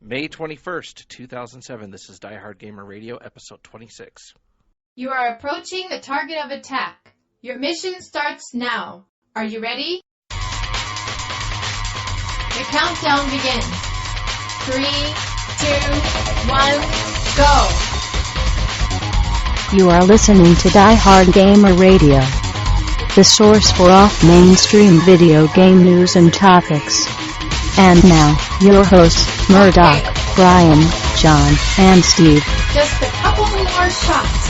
May 21st, 2007. This is Diehard Gamer Radio, episode 26. You are approaching the target of attack. Your mission starts now. Are you ready? The countdown begins. 3, 2, 1, go! You are listening to Diehard Gamer Radio, the source for off-mainstream video game news and topics. And now, your hosts, Murdock, Brian, John, and Steve. Just a couple more shots.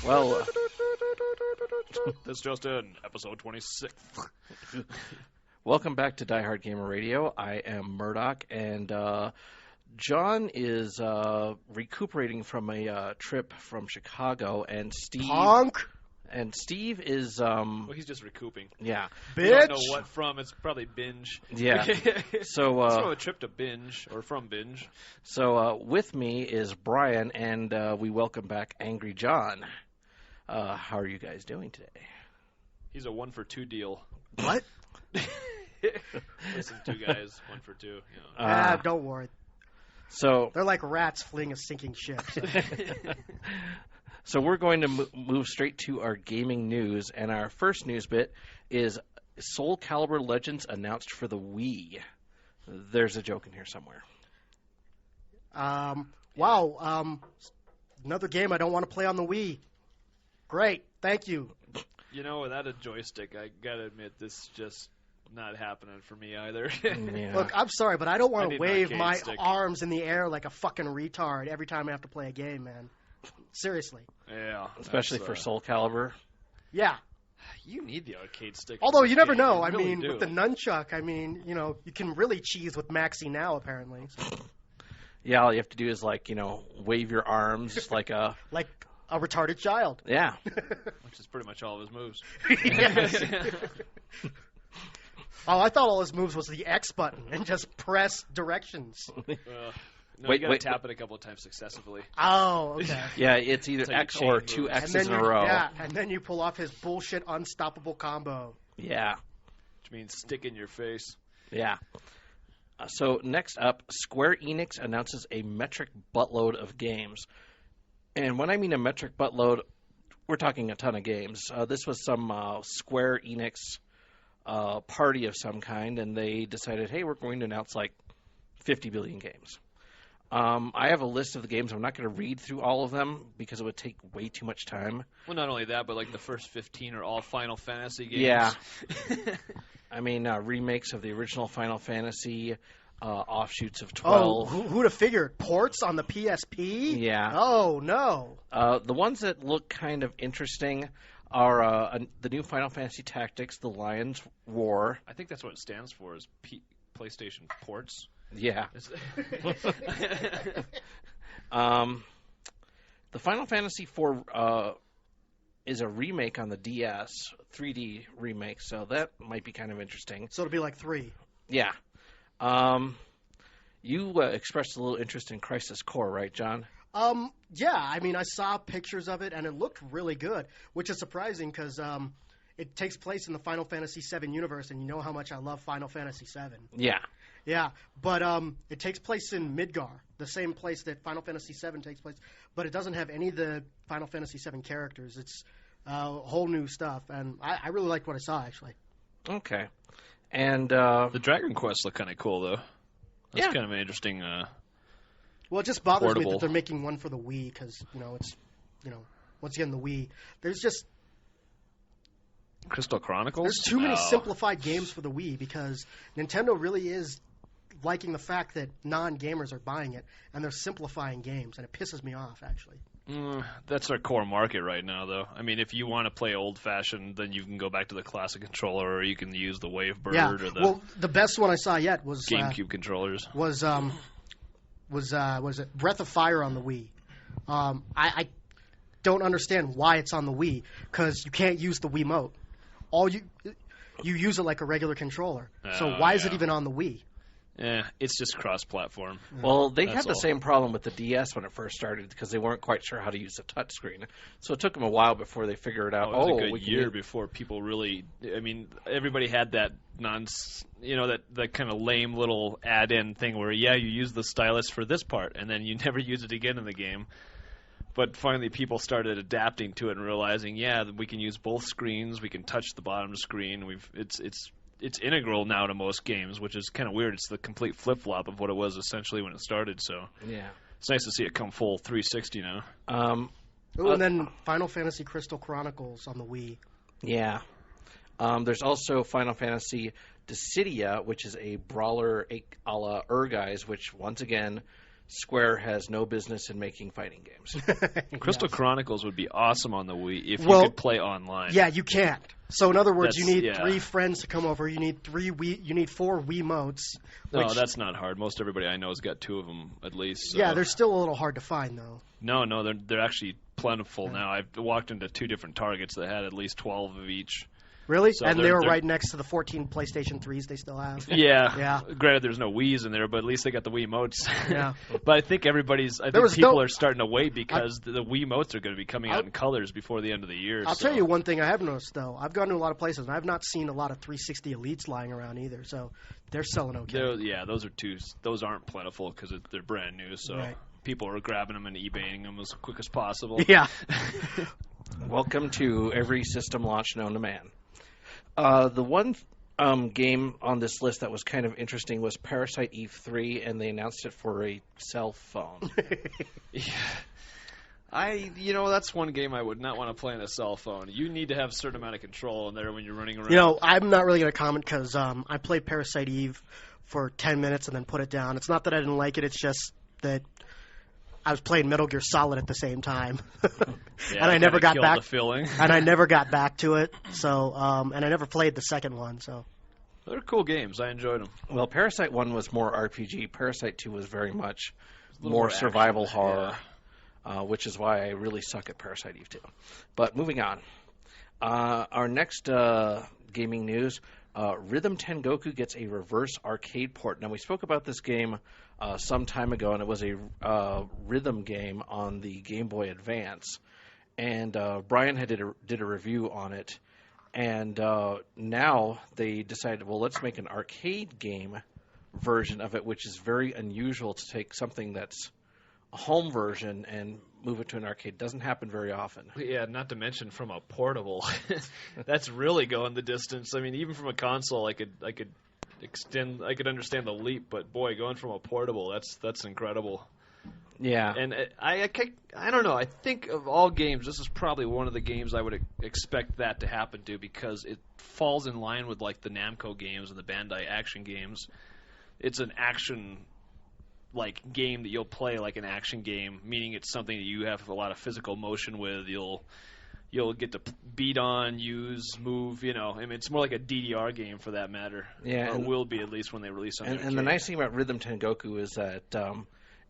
Well, this just in, episode 26. welcome back to Diehard Gamer Radio. I am Murdock, and John is recuperating from a trip from Chicago, and Steve... Punk! And Steve is... Well, he's just recouping. Yeah. We don't know what from. It's probably binge. Yeah. So... it's from a trip to binge, or from binge. So with me is Brian, and we welcome back Angry John. How are you guys doing today? He's a 1-for-2 deal. What? Listen, 2 guys, 1 for 2. You know. Don't worry. So They're like rats fleeing a sinking ship. So we're going to move straight to our gaming news, and our first news bit is Soul Calibur Legends announced for the Wii. There's a joke in here somewhere. Wow. Another game I don't want to play on the Wii. Great. Thank you. You know, without a joystick, I gotta admit, this is just not happening for me either. Yeah. Look, I'm sorry, but I don't want I to need an wave arcade my stick. arms in the air like a fucking retard every time I have to play a game, man. Seriously. Yeah. Especially for Soul Calibur. Yeah. You need the arcade stick. Although you never Yeah, know. you I really mean, do. with the nunchuck, you can really cheese with Maxi now, apparently. So. Yeah, all you have to do is, wave your arms just like a... Like a retarded child. Yeah. Which is pretty much all of his moves. Yes. Oh, I thought all his moves was the X button and just press directions. No, you gotta tap it a couple of times successively. Oh, okay. Yeah, it's either That's how you X chain or moves. 2 And X's then in a row. Yeah, and then you pull off his bullshit unstoppable combo. Yeah. Which means stick in your face. Yeah. So next up, Square Enix announces a metric buttload of games. And when I mean a metric buttload, we're talking a ton of games. This was some Square Enix party of some kind, and they decided, hey, we're going to announce 50 billion games. I have a list of the games. I'm not going to read through all of them because it would take way too much time. Well, not only that, but the first 15 are all Final Fantasy games. Yeah. I mean, remakes of the original Final Fantasy, offshoots of 12. Oh, who'd have figured? Ports on the PSP? Yeah. Oh, no. The ones that look kind of interesting are the new Final Fantasy Tactics, The Lion's War. I think that's what it stands for, is PlayStation Ports. Yeah. The Final Fantasy IV is a remake on the DS, 3D remake, so that might be kind of interesting. So it'll be like 3. Yeah. You expressed a little interest in Crisis Core, right, John? Yeah, I saw pictures of it, and it looked really good, which is surprising because it takes place in the Final Fantasy VII universe, and you know how much I love Final Fantasy VII. Yeah. Yeah, but it takes place in Midgar, the same place that Final Fantasy VII takes place, but it doesn't have any of the Final Fantasy VII characters. It's whole new stuff, and I really liked what I saw, actually. Okay. And The Dragon Quest look kind of cool, though. That's kind of an interesting... Well, it just bothers me portable. that they're making one for the Wii because, it's, once again, the Wii. There's just... Crystal Chronicles? There's too many simplified games for the Wii because Nintendo really is liking the fact that non-gamers are buying it, and they're simplifying games, and it pisses me off, actually. That's their core market right now, though. I mean, if you want to play old-fashioned, then you can go back to the classic controller, or you can use the Wavebird or the well, the best one I saw yet was GameCube controllers. Was it Breath of Fire on the Wii? I don't understand why it's on the Wii because you can't use the Wiimote. You use it like a regular controller. So why is it even on the Wii? It's just cross-platform. Well, they That's had the all. same problem with the DS when it first started because they weren't quite sure how to use the touchscreen. So it took them a while before they figured out. It was a we good can year use- before people really. I mean, everybody had that that kind of lame little add-in thing where you use the stylus for this part and then you never use it again in the game. But finally, people started adapting to it and realizing, that we can use both screens. We can touch the bottom screen. It's integral now to most games, which is kind of weird. It's the complete flip-flop of what it was essentially when it started. So Yeah. it's nice to see it come full 360 now. And then Final Fantasy Crystal Chronicles on the Wii. Yeah. There's also Final Fantasy Dissidia, which is a brawler a la Urguys, which, once again, Square has no business in making fighting games. Crystal Chronicles would be awesome on the Wii if you Well, could play online. Yeah, you can't. So in other words, you That's- need yeah. 3 friends to come over. You need 4 Wiimotes. No, which- that's not hard. Most everybody I know has got 2 of them at least. So. Yeah, they're still a little hard to find though. No, they're actually plentiful now. I've walked into 2 different Targets that had at least 12 of each. Really? So and they're- they were they're- right next to the 14 PlayStation 3s they still have. Yeah. Yeah. Granted, there's no Wii's in there, but at least they got the Wiimotes. Yeah. But I think I think was people no- are starting to wait because the Wiimotes are going to be coming out in colors before the end of the year. I'll so. tell you one thing I have noticed though. I've gone to a lot of places and I've not seen a lot of 360 Elites lying around either. So they're selling okay. Those aren't plentiful because they're brand new. So Right. people are grabbing them and eBaying them as quick as possible. Yeah. Welcome to every system launch known to man. The one game on this list that was kind of interesting was Parasite Eve 3, and they announced it for a cell phone. That's one game I would not want to play on a cell phone. You need to have a certain amount of control in there when you're running around. You know, I'm not really going to comment because I played Parasite Eve for 10 minutes and then put it down. It's not that I didn't like it. It's just that I was playing Metal Gear Solid at the same time. Yeah, and I never got killed back. the feeling. And I never got back to it. So, and I never played the second one. So, They're cool games. I enjoyed them. Well, Parasite 1 was more RPG. Parasite 2 was very much little more more survival action, horror, which is why I really suck at Parasite Eve 2. But moving on. Our next gaming news, Rhythm Tengoku gets a reverse arcade port. Now, we spoke about this game some time ago, and it was a rhythm game on the Game Boy Advance. And Brian did a review on it. And now they decided, well, let's make an arcade game version of it, which is very unusual to take something that's a home version and move it to an arcade. Doesn't happen very often. Yeah, not to mention from a portable. That's really going the distance. I mean, even from a console, I could understand the leap, but boy, going from a portable, that's incredible. Yeah. And I don't know. I think of all games, this is probably one of the games I would expect that to happen to because it falls in line with like the Namco games and the Bandai action games. It's an action like game that you'll play like an action game, meaning it's something that you have a lot of physical motion with. You'll get to beat on, use, move. I mean, it's more like a DDR game for that matter. Yeah, or and- will be at least when they release on. And the nice thing about Rhythm Tengoku is that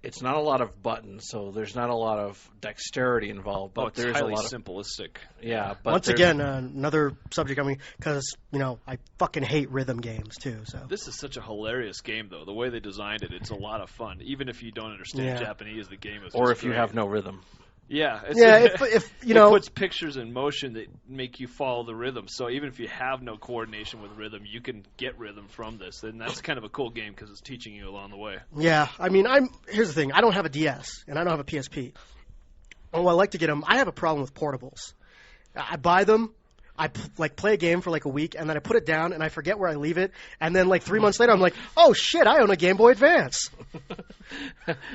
it's not a lot of buttons, so there's not a lot of dexterity involved. But it's there's highly a lot of simplistic. yeah. But once there's- again, another subject. I mean, because I fucking hate rhythm games too. So This is such a hilarious game, though. The way they designed it, it's a lot of fun. Even if you don't understand Yeah. Japanese, the game is. or just if you great. have no rhythm. Yeah, yeah, if it puts pictures in motion that make you follow the rhythm. So even if you have no coordination with rhythm, you can get rhythm from this, and that's kind of a cool game because it's teaching you along the way. Yeah, I mean, here's the thing. I don't have a DS, and I don't have a PSP. Oh, I like to get them. I have a problem with portables. I buy them, I play a game for like a week, and then I put it down, and I forget where I leave it, and then like 3 months later, I'm like, oh shit, I own a Game Boy Advance.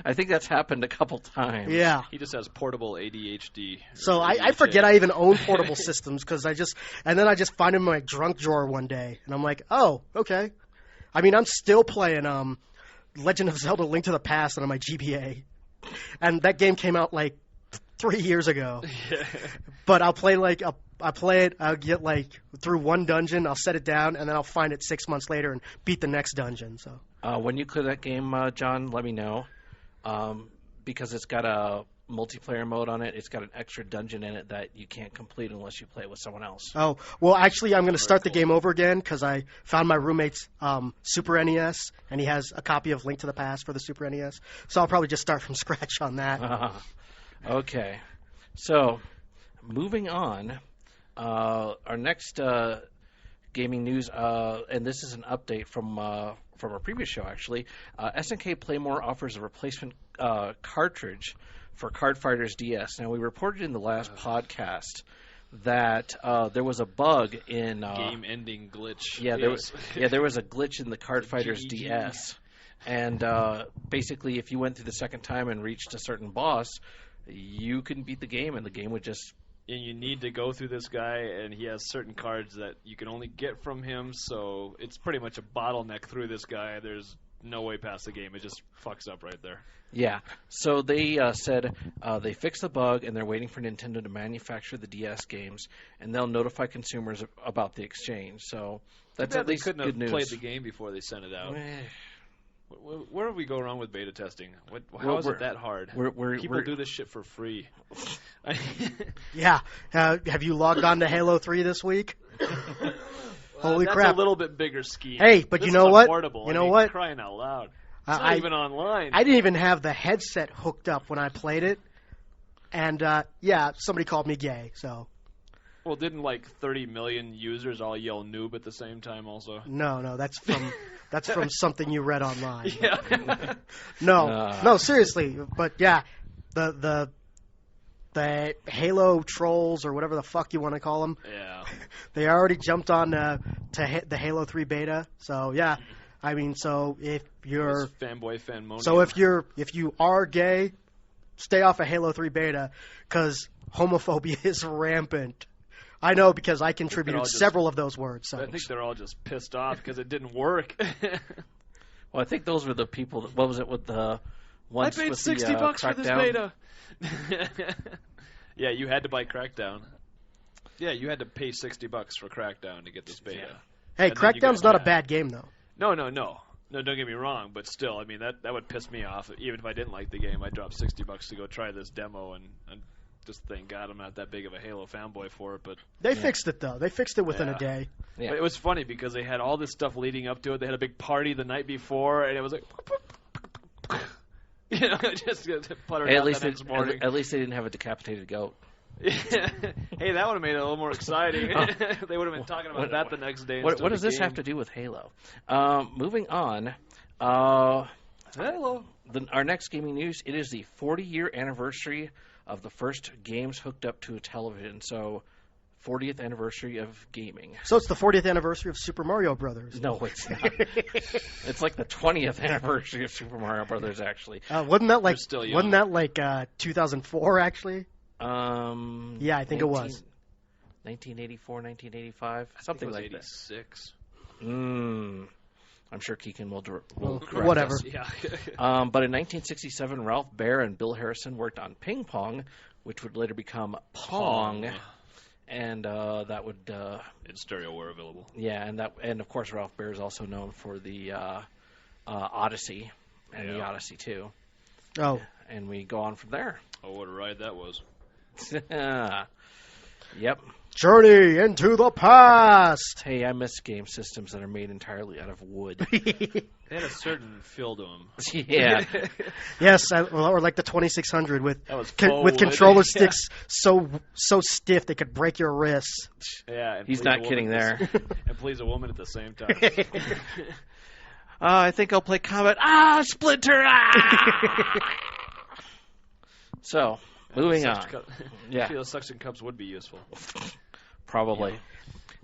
I think that's happened a couple times. Yeah. He just has portable ADHD. So I ADHD. forget I even own portable systems because I just find them in my junk drawer one day, and I'm like, oh, okay. I mean, I'm still playing Legend of Zelda: Link to the Past on my GBA, and that game came out like 3 years ago. But I'll play I'll get like through one dungeon, I'll set it down, and then I'll find it 6 months later and beat the next dungeon. So When you clear that game, John, let me know, because it's got a multiplayer mode on it. It's got an extra dungeon in it that you can't complete unless you play with someone else. Oh, well, actually, I'm going to start the game over again because I found my roommate's Super NES, and he has a copy of Link to the Past for the Super NES. So I'll probably just start from scratch on that. Okay. So, moving on, our next gaming news, and this is an update from our previous show, actually. SNK Playmore offers a replacement cartridge for Card Fighters DS. Now, we reported in the last podcast that there was a bug in game-ending glitch. Yeah, yes. there was a glitch in the Card Fighters DS, and basically, if you went through the second time and reached a certain boss, you couldn't beat the game, and the game would just. And you need to go through this guy, and he has certain cards that you can only get from him, so it's pretty much a bottleneck through this guy. There's no way past the game. It just fucks up right there. Yeah. So they said they fixed the bug, and they're waiting for Nintendo to manufacture the DS games, and they'll notify consumers about the exchange. So that's at least good news. They couldn't have played the game before they sent it out. Where do we go wrong with beta testing? How is it that hard? People do this shit for free. Yeah. Have you logged on to Halo 3 this week? Holy crap. That's a little bit bigger scheme. Hey, but this you know what? You know what? Crying out loud. It's not even online. I didn't even have the headset hooked up when I played it. And, somebody called me gay, so. Well, didn't 30 million users all yell noob at the same time also? No, that's from something you read online. Yeah. No, seriously. But yeah, the Halo trolls or whatever the fuck you want to call them. Yeah. They already jumped on to the Halo 3 beta. So yeah, I mean, so if you're fanboy fanmonium. So if you are gay, stay off of Halo 3 beta because homophobia is rampant. I know because I contributed several of those words. So. I think they're all just pissed off because it didn't work. Well, I think those were the people. What was it with the ones? I paid with $60 for this Crackdown? beta. Yeah, you had to buy Crackdown. Yeah, you had to pay $60 for Crackdown to get this beta. Yeah. Hey, Crackdown's not a bad game though. No. No, don't get me wrong, but still, I mean that would piss me off. Even if I didn't like the game, I'd drop $60 to go try this demo and just thank God I'm not that big of a Halo fanboy for it. But they fixed it though. They fixed it within a day. Yeah. But it was funny because they had all this stuff leading up to it. They had a big party the night before, and it was like, just puttered out the next morning. At least they didn't have a decapitated goat. Hey, that would have made it a little more exciting. They would have been talking about that the next day. What does this have to do with Halo? Moving on. Halo. Our next gaming news, it is the 40-year anniversary of the first games hooked up to a television. So, 40th anniversary of gaming. So it's the 40th anniversary of Super Mario Brothers. No, it's not. It's like the 20th anniversary of Super Mario Brothers, actually. Wasn't that like 2004, actually? Yeah, I think it was. 1984, 1985, something like that. 86. I'm sure Keegan will correct whatever. us. Yeah. But in 1967, Ralph Baer and Bill Harrison worked on Ping Pong, which would later become Pong. And that would in stereo were available. Yeah, and of course Ralph Baer is also known for the Odyssey and the Odyssey 2. Oh, and we go on from there. Oh, what a ride that was! Yep. Journey into the past. Hey, I miss game systems that are made entirely out of wood. They had a certain feel to them. Yeah. Yes, or like the 2600 with wood. controller sticks so stiff they could break your wrists. Yeah, and he's not kidding there. And please a woman at the same time. I think I'll play Combat. Splinter! So, moving on. Yeah, those suction cups would be useful. Probably. Yeah.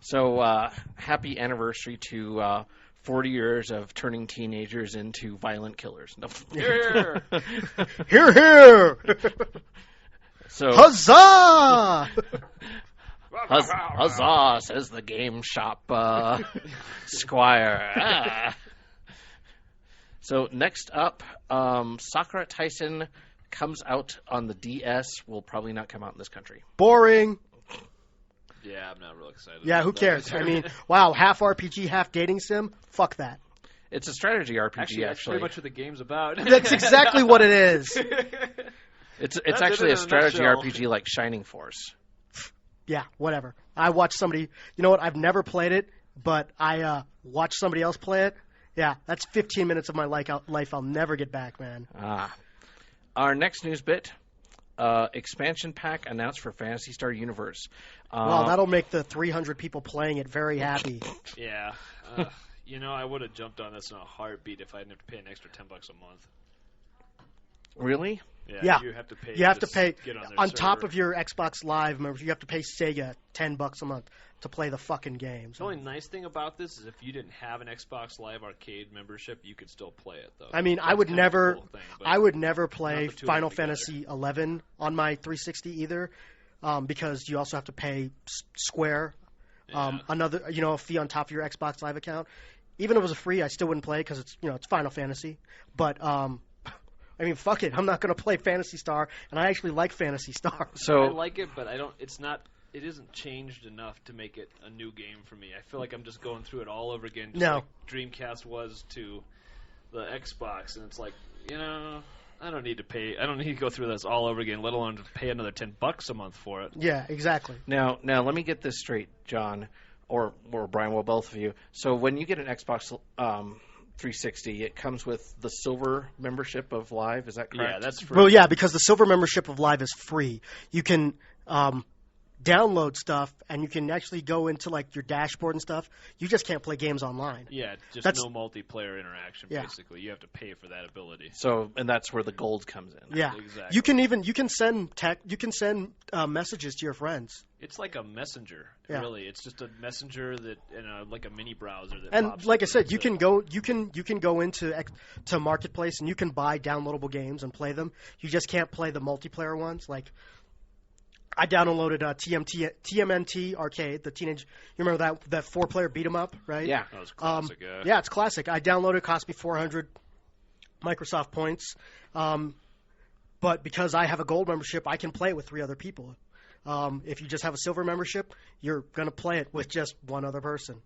So, happy anniversary to 40 years of turning teenagers into violent killers. No. Here! Hear, hear! So, huzzah! Huzzah, says the game shop squire. So, next up, Sakura Tyson comes out on the DS. Will probably not come out in this country. Boring. Yeah, I'm not real excited. Yeah, who cares? I mean, wow, half RPG, half dating sim? Fuck that. It's a strategy RPG, That's pretty much what the game's about. That's exactly what it is. It's That's actually it a in a strategy nutshell. RPG like Shining Force. Yeah, whatever. I watched somebody. You know what? I've never played it, but I watched somebody else play it. Yeah, that's 15 minutes of my life I'll never get back, man. Our next news bit, expansion pack announced for Phantasy Star Universe. Well, that'll make the 300 people playing it very happy. Yeah. I would have jumped on this in a heartbeat if I didn't have to pay an extra $10 a month. Really? Yeah. You have to pay. You have to pay get on, their on top server. of your Xbox Live membership. You have to pay Sega $10 a month to play the fucking game. The only nice thing about this is if you didn't have an Xbox Live Arcade membership, you could still play it though. I mean, That's I would kind of a never, cool thing, but I would never play not the two of them Final together. Fantasy 11 on my 360 either, because you also have to pay Square another, a fee on top of your Xbox Live account. Even if it was free, I still wouldn't play because it's Final Fantasy. But I mean, fuck it. I'm not going to play Phantasy Star, and I actually like Phantasy Star. So I like it, but I don't. It's not. It isn't changed enough to make it a new game for me. I feel like I'm just going through it all over again, just No. like Dreamcast was to the Xbox, and it's like, I don't need to pay. I don't need to go through this all over again, let alone to pay another $10 a month for it. Yeah, exactly. now let me get this straight, John, or Brian, well, both of you. So when you get an Xbox 360, it comes with the silver membership of Live. Is that correct? Yeah, that's free. Well, yeah, because the silver membership of Live is free. You can download stuff, and you can actually go into like your dashboard and stuff. You just can't play games online. Yeah, just That's- no multiplayer interaction. Yeah. Basically, you have to pay for that ability. So, and that's where the gold comes in. Yeah, Exactly. you can send messages to your friends. It's like a messenger, Yeah. really. It's just a messenger that, like a mini browser that. And pops like I up said, into- you can go into to Marketplace and you can buy downloadable games and play them. You just can't play the multiplayer ones. Like I downloaded TMNT Arcade, the teenage. You remember that 4-player beat 'em up, right? Yeah. That was classic. Yeah, it's classic. I downloaded it, cost me 400 Microsoft points. But because I have a gold membership, I can play it with 3 other people. If you just have a silver membership, you're going to play it with just one other person.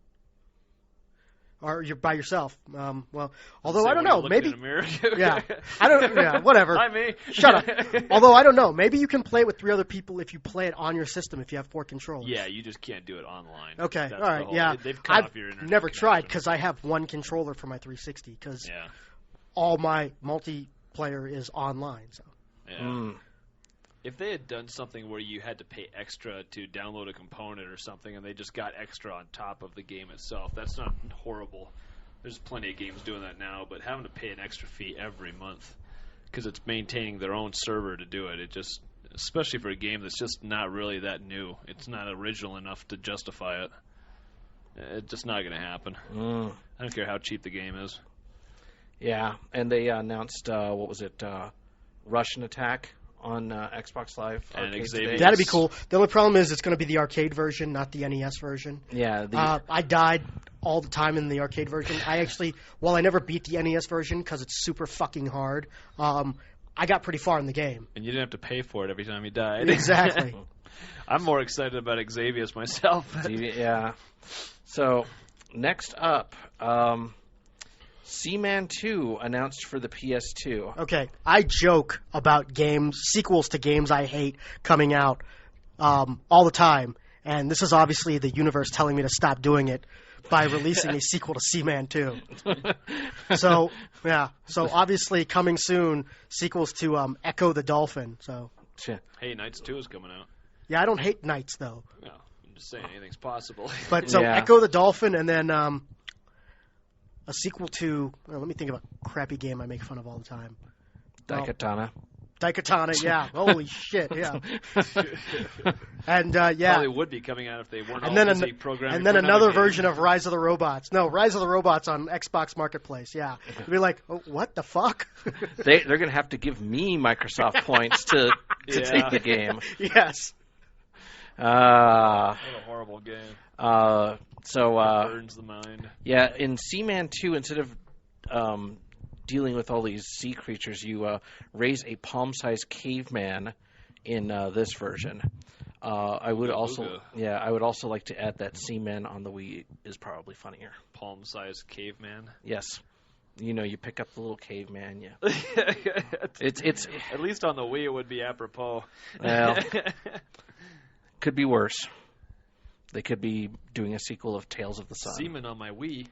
Or you're by yourself. Although I don't know, maybe. Yeah, I don't. Yeah, whatever. Hi, me. Shut up. Although I don't know, maybe you can play it with 3 other people if you play it on your system. If you have 4 controllers. Yeah, you just can't do it online. Okay. That's All the right. whole- Yeah. They've cut I've off your internet never tried connection. because I have 1 controller for my 360 because Yeah. all my multiplayer is online. So. Yeah. If they had done something where you had to pay extra to download a component or something, and they just got extra on top of the game itself, that's not horrible. There's plenty of games doing that now, but having to pay an extra fee every month because it's maintaining their own server to do it, it just, especially for a game that's just not really that new, it's not original enough to justify it. It's just not going to happen. I don't care how cheap the game is. Yeah, and they announced Russian Attack on Xbox Live And Arcade Xavier. today. That'd be cool. The only problem is it's going to be the arcade version, not the NES version. Yeah, I died all the time in the arcade version. While I never beat the NES version because it's super fucking hard, I got pretty far in the game. And you didn't have to pay for it every time you died. Exactly. I'm more excited about Xavius myself. yeah. So next up, Seaman 2 announced for the PS2. Okay, I joke about sequels to games I hate coming out all the time, and this is obviously the universe telling me to stop doing it by releasing a sequel to Seaman 2. So obviously coming soon, sequels to Echo the Dolphin. So Hey, Knights 2 is coming out. yeah, I don't hate Knights though, No, I'm just saying anything's possible. but so Yeah. Echo the Dolphin, and then a sequel to. Let me think of a crappy game I make fun of all the time. Daikatana. Daikatana, yeah. Holy shit, yeah. And Probably would be coming out if they weren't and then all busy programming. and then for another game. version of Rise of the Robots. No, Rise of the Robots on Xbox Marketplace. Yeah, you'd be like, oh, what the fuck? They're going to have to give me Microsoft points to take the game. Yes. What a horrible game. Burns the mind. Yeah, in Seaman 2, instead of dealing with all these sea creatures, you raise a palm-sized caveman in this version. I would also like to add that Seaman on the Wii is probably funnier. Palm-sized caveman. Yes. You pick up the little caveman. Yeah, it's at least on the Wii it would be apropos. Well, could be worse. They could be doing a sequel of Tales of the Sun. Semen on my Wii.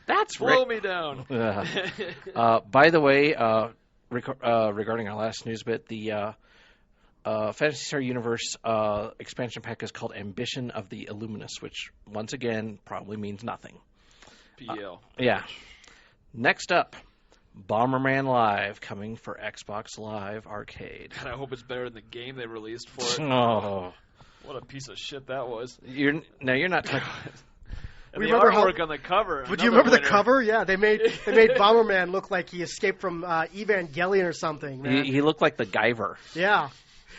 That's Slow me down. By the way, regarding our last news bit, the Phantasy Star Universe expansion pack is called Ambition of the Illuminous, which, once again, probably means nothing. PL. Yeah. Next up, Bomberman Live, coming for Xbox Live Arcade. God, I hope it's better than the game they released for it. Oh. What a piece of shit that was. You're not talking... And the artwork on the cover. But do you remember the cover? Yeah, they made Bomberman look like he escaped from Evangelion or something, man. He looked like the Guyver. Yeah.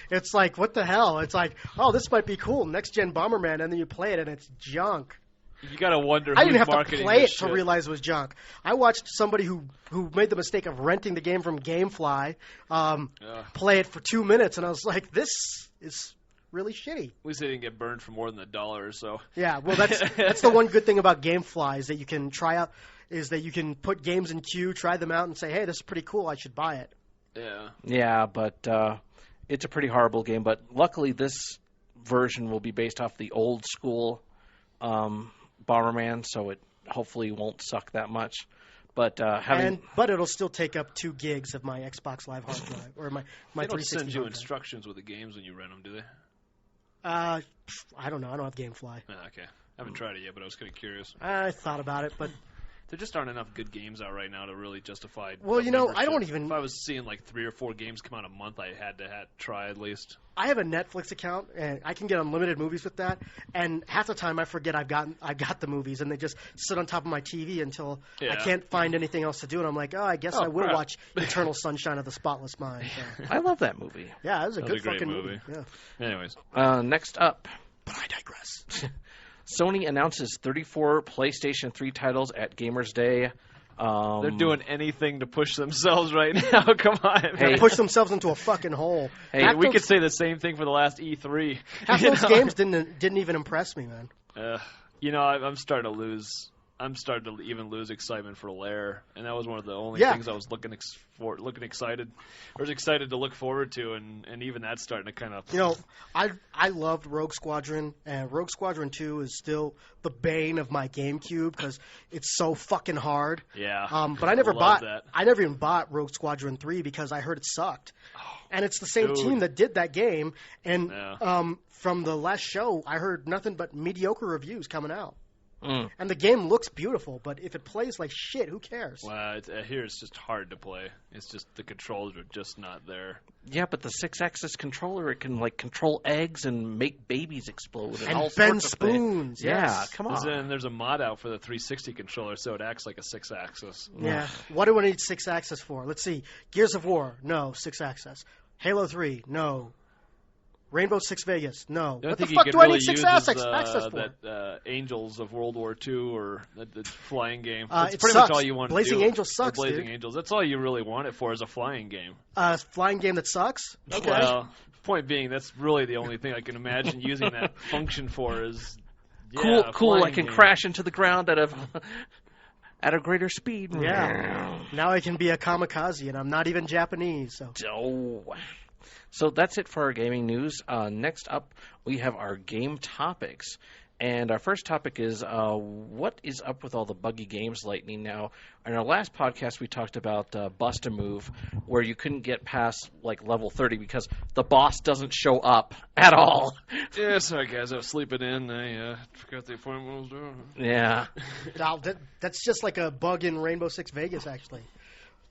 It's like, what the hell? It's like, oh, this might be cool, next-gen Bomberman, and then you play it, and it's junk. You gotta wonder who's I didn't have to marketing play it this to shit. realize it was junk. I watched somebody who made the mistake of renting the game from GameFly play it for 2 minutes, and I was like, this is really shitty. At least they didn't get burned for more than $1 or so. Yeah, well, that's the one good thing about GameFly is that you can try out, is that you can put games in queue, try them out, and say, hey, this is pretty cool, I should buy it. Yeah. Yeah, but it's a pretty horrible game. But luckily, this version will be based off the old school Bomberman, so it hopefully won't suck that much. But but it'll still take up 2 gigs of my Xbox Live hard drive or my They don't 360 send you hard drive. instructions with the games when you rent them, do they? I don't know. I don't have GameFly. Okay. I haven't tried it yet, but I was kind of curious. I thought about it, but There just aren't enough good games out right now to really justify. Well, a I don't membership. even. If I was seeing like 3 or 4 games come out a month, I had to try at least. I have a Netflix account, and I can get unlimited movies with that. And half the time, I forget I've got the movies, and they just sit on top of my TV until I can't find anything else to do. And I'm like, I guess I will crap. watch Eternal Sunshine of the Spotless Mind. So. I love that movie. Yeah, it was a good great fucking movie. Yeah. Anyways, Next up, But I digress. Sony announces 34 PlayStation 3 titles at Gamers Day. they're doing anything to push themselves right now. Come on, They push themselves into a fucking hole. Hey, Half we those- could say the same thing for the last E3. Half You those know? games didn't even impress me, man. I'm starting to lose. I'm starting to even lose excitement for Lair, and that was one of the only Yeah. things I was looking excited, or was excited to look forward to, and even that's starting to kind of. You know, I loved Rogue Squadron, and Rogue Squadron 2 is still the bane of my GameCube because it's so fucking hard. Yeah. But I never love that. I never even bought Rogue Squadron 3 because I heard it sucked. And it's the same dude. team that did that game, and Yeah. from the last show, I heard nothing but mediocre reviews coming out. Mm. And the game looks beautiful, but if it plays like shit, who cares? Well, here it's just hard to play. It's just the controls are just not there. Yeah, but the 6-axis controller, it can control eggs and make babies explode And all bend sorts of things. spoons. Yeah, Yes. come on. And there's a mod out for the 360 controller, so it acts like a 6-axis. Yeah. What do I need 6-axis for? Let's see. Gears of War, no, 6-axis. Halo 3, no. Rainbow Six Vegas, no. The only What the thing fuck you do could I really need 6 use access is, for? that Angels of World War II or the flying game. It That's pretty sucks. much all you want to Blazing do. Angels sucks, Or Blazing dude. Angels. That's all you really want it for is a flying game. Flying game that sucks? Okay. Well, point being, that's really the only thing I can imagine using that function for is. Yeah, Cool. I flying can game. crash into the ground at a greater speed. Yeah. Now I can be a kamikaze, and I'm not even Japanese. So Oh. So that's it for our gaming news. Next up, we have our game topics. And our first topic is what is up with all the buggy games lately now? In our last podcast, we talked about Bust a Move, where you couldn't get past level 30 because the boss doesn't show up at all. Yeah, sorry guys, I was sleeping in. I forgot the appointment I was doing. Yeah. that's just like a bug in Rainbow Six Vegas, actually.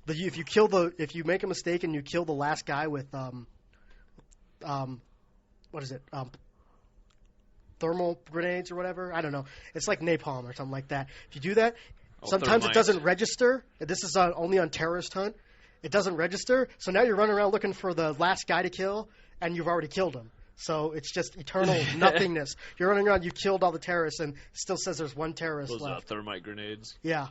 If you make a mistake and you kill the last guy with what is it? Thermal grenades or whatever. I don't know. It's like napalm or something like that. If you do that, sometimes it thermites. doesn't register. This is only on terrorist hunt. It doesn't register. So now you're running around looking for the last guy to kill, and you've already killed him. So it's just eternal nothingness. You're running around, you killed all the terrorists, and it still says there's one terrorist Those left. thermite grenades. Yeah.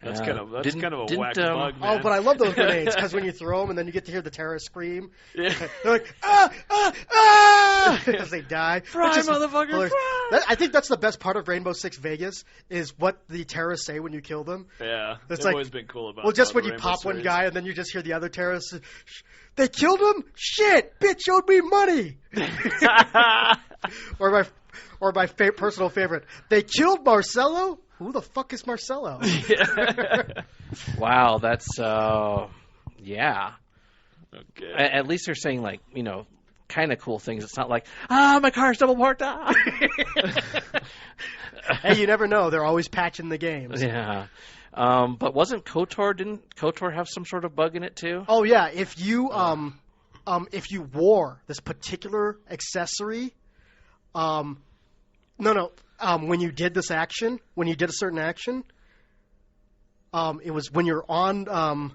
That's Yeah. kind of a whack bug, man. Oh, but I love those grenades because when you throw them and then you get to hear the terrorists scream. Yeah. They're like, ah, ah, ah! as they die. Fry, which is motherfucker, hilarious. fry! I think that's the best part of Rainbow Six Vegas is what the terrorists say when you kill them. Yeah, It's they've like, always been cool about. Well, just the when you Rainbow pop one series. guy and then you just hear the other terrorists, they killed him? Shit, bitch owed me money. or my personal favorite, they killed Marcelo? Who the fuck is Marcelo? Wow, that's yeah. Okay. At least they're saying like kind of cool things. It's not like my car's double parked. Hey, you never know. They're always patching the games. Yeah. But didn't KOTOR have some sort of bug in it too? Oh yeah, if you wore this particular accessory, when you did this action, when you did a certain action, it was when you're on.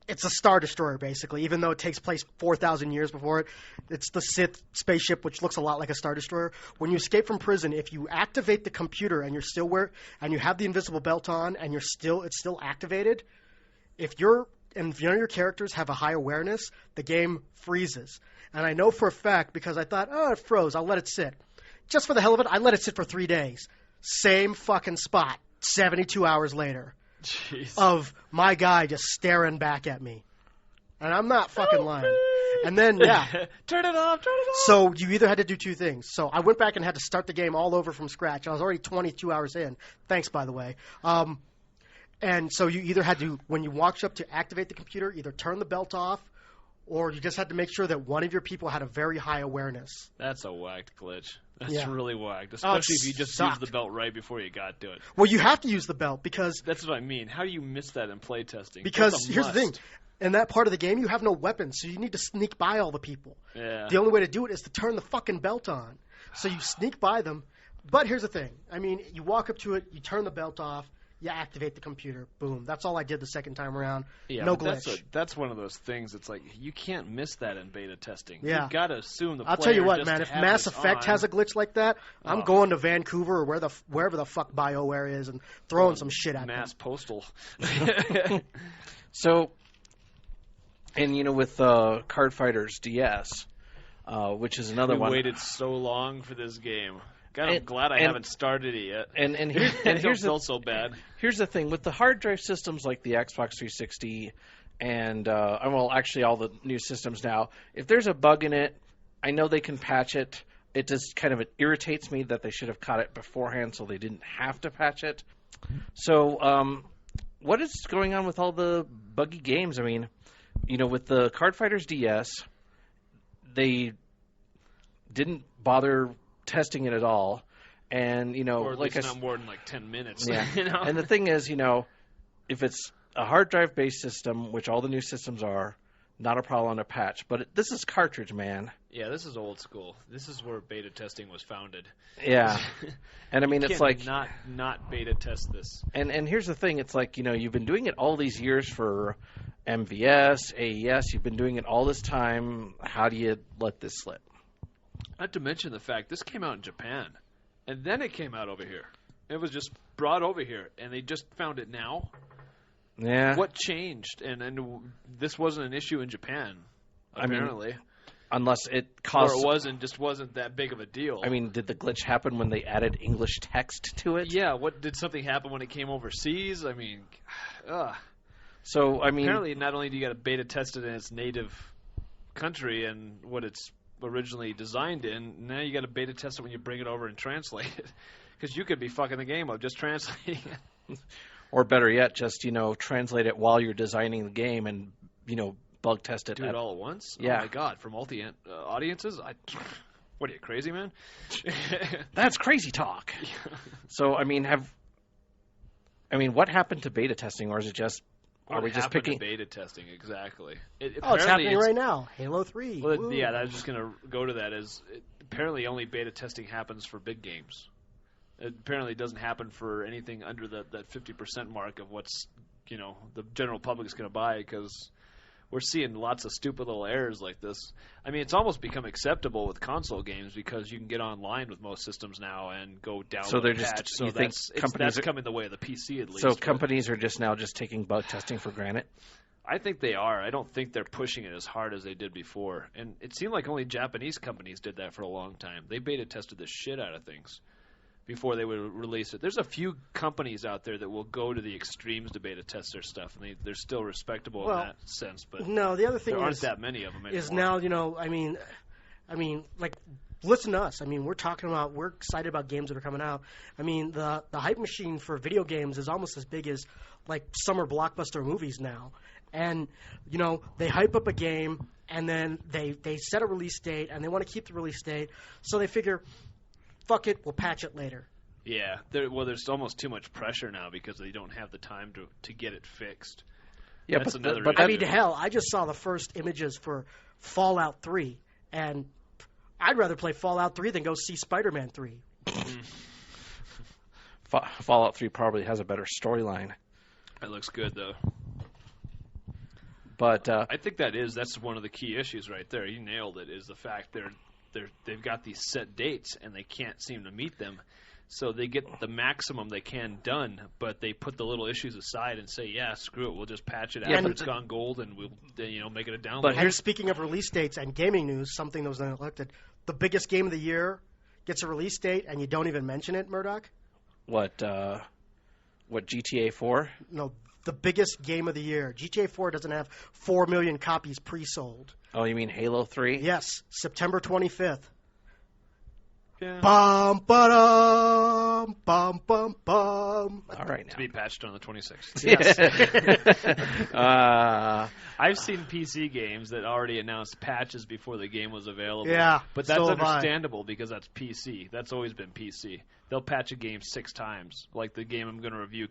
It's a Star Destroyer, basically, even though it takes place 4,000 years before it. It's the Sith spaceship, which looks a lot like a Star Destroyer. When you escape from prison, if you activate the computer and you have the invisible belt on and it's still activated, if none of your characters have a high awareness, the game freezes. And I know for a fact because I thought, it froze, I'll let it sit. Just for the hell of it, I let it sit for 3 days. Same fucking spot, 72 hours later. Jeez. Of my guy just staring back at me. And I'm not fucking lying. And then, yeah. Turn it off. So you either had to do two things. So I went back and had to start the game all over from scratch. I was already 22 hours in. Thanks, by the way. And so you either had to, when you walked up to activate the computer, either turn the belt off, or you just had to make sure that one of your people had a very high awareness. That's a whacked glitch. That's Yeah. really whacked, especially if you just sucked. use the belt right before you got to it. Well, you have to use the belt because That's what I mean. How do you miss that in playtesting? Because That's a here's the thing. must. In that part of the game, you have no weapons, so you need to sneak by all the people. Yeah. The only way to do it is to turn the fucking belt on. So you sneak by them. But here's the thing. I mean, you walk up to it, you turn the belt off, you activate the computer. Boom. That's all I did the second time around. Yeah, No but glitch. That's one of those things. It's like you can't miss that in beta testing. Yeah. You've got to assume the I'll tell you player what, just man. If have Mass this Effect on. has a glitch like that, I'm Oh. going to Vancouver or wherever the fuck BioWare is and throwing some shit at mass them. postal. So, and with Card Fighters DS, which is another We one. waited so long for this game. God, I'm And- glad I and- haven't started it yet. And I here's don't feel so bad. Here's the thing with the hard drive systems like the Xbox 360 and actually all the new systems now. If there's a bug in it, I know they can patch it. It just kind of irritates me that they should have caught it beforehand so they didn't have to patch it. So, what is going on with all the buggy games? I mean, with the Card Fighters DS, they didn't bother testing it at all. And, Or at like least not more than like 10 minutes. yeah. You know? And the thing is, if it's a hard drive based system, which all the new systems are, not a problem on a patch. But this is cartridge, man. Yeah, this is old school. This is where beta testing was founded. Yeah. And I mean, it's like not beta test this. and here's the thing, it's like, you've been doing it all these years for MVS, AES, you've been doing it all this time. How do you let this slip? Not to mention the fact this came out in Japan, and then it came out over here. It was just brought over here, and they just found it now. Yeah. What changed? And this wasn't an issue in Japan, apparently. Unless it Or caused it wasn't that big of a deal. I mean, did the glitch happen when they added English text to it? yeah. What did something happen when it came overseas? I mean, So, I mean, apparently, not only do you got to beta test it in its native country and what it's originally designed in, now you got to beta test it when you bring it over and translate it, because you could be fucking the game up just translating it. or better yet, just, translate it while you're designing the game and, bug test it. Do it all at once? Yeah. Oh my god, for multi audiences? What are you, crazy, man? That's crazy talk. So, I mean, what happened to beta testing, or is it just, are we just picking? To beta testing? Exactly. It's Apparently happening right now. Halo 3. Well, Woo. yeah, I was just going to go to that. Apparently only beta testing happens for big games. It apparently doesn't happen for anything under that 50% mark of what's, the general public is going to buy, because we're seeing lots of stupid little errors like this. I mean, it's almost become acceptable with console games because you can get online with most systems now and go download So they're a just- patch. you think companies that's are- coming the way of the PC at least. So but- companies are just now just taking bug testing for granted? I think they are. I don't think they're pushing it as hard as they did before. And it seemed like only Japanese companies did that for a long time. They beta tested the shit out of things before they would release it. There's a few companies out there that will go to the extremes to beta test their stuff, and they're still respectable in that sense. But no, the other thing there aren't that many of them anymore. Is now, I mean, like, listen to us. I mean, we're excited about games that are coming out. I mean, the hype machine for video games is almost as big as, like, summer blockbuster movies now. And, they hype up a game, and then they set a release date, and they want to keep the release date. So they figure, fuck it, we'll patch it later. Yeah. There's almost too much pressure now because they don't have the time to get it fixed. Yeah, That's another I issue. mean, hell, I just saw the first images for Fallout 3, and I'd rather play Fallout 3 than go see Spider-Man 3. Fallout 3 probably has a better storyline. That looks good, though. But I think that's one of the key issues right there. You nailed it. Is the fact they've got these set dates and they can't seem to meet them, so they get the maximum they can done, but they put the little issues aside and say, yeah, screw it, we'll just patch it after it's gone gold and we'll make it a download. But here's, speaking of release dates and gaming news, something that was neglected: the biggest game of the year gets a release date and you don't even mention it, Murdock. What GTA 4? No. The biggest game of the year. GTA 4 doesn't have 4 million copies pre-sold. Oh, you mean Halo 3? Yes, September 25th. Yeah. Bum, ba-dum, bum, bum, bum. All right, now. To be patched on the 26th. Yes. I've seen PC games that already announced patches before the game was available. Yeah, but that's so have I. understandable because that's PC. That's always been PC. They'll patch a game 6 times. Like the game I'm going to review,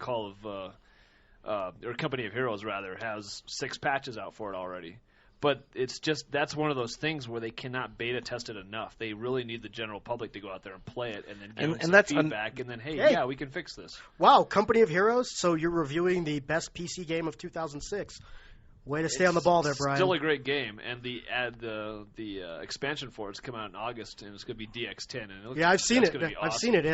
or Company of Heroes, rather, has 6 patches out for it already. But it's just, that's one of those things where they cannot beta test it enough. They really need the general public to go out there and play it and then give them some feedback and then, hey, yeah, we can fix this. Wow, Company of Heroes? So you're reviewing the best PC game of 2006. Way to stay on the ball there, Brian. Still a great game, and the expansion for it's come out in August, and it's going to be DX10. And it looks, I've seen it. Awesome. I've seen it.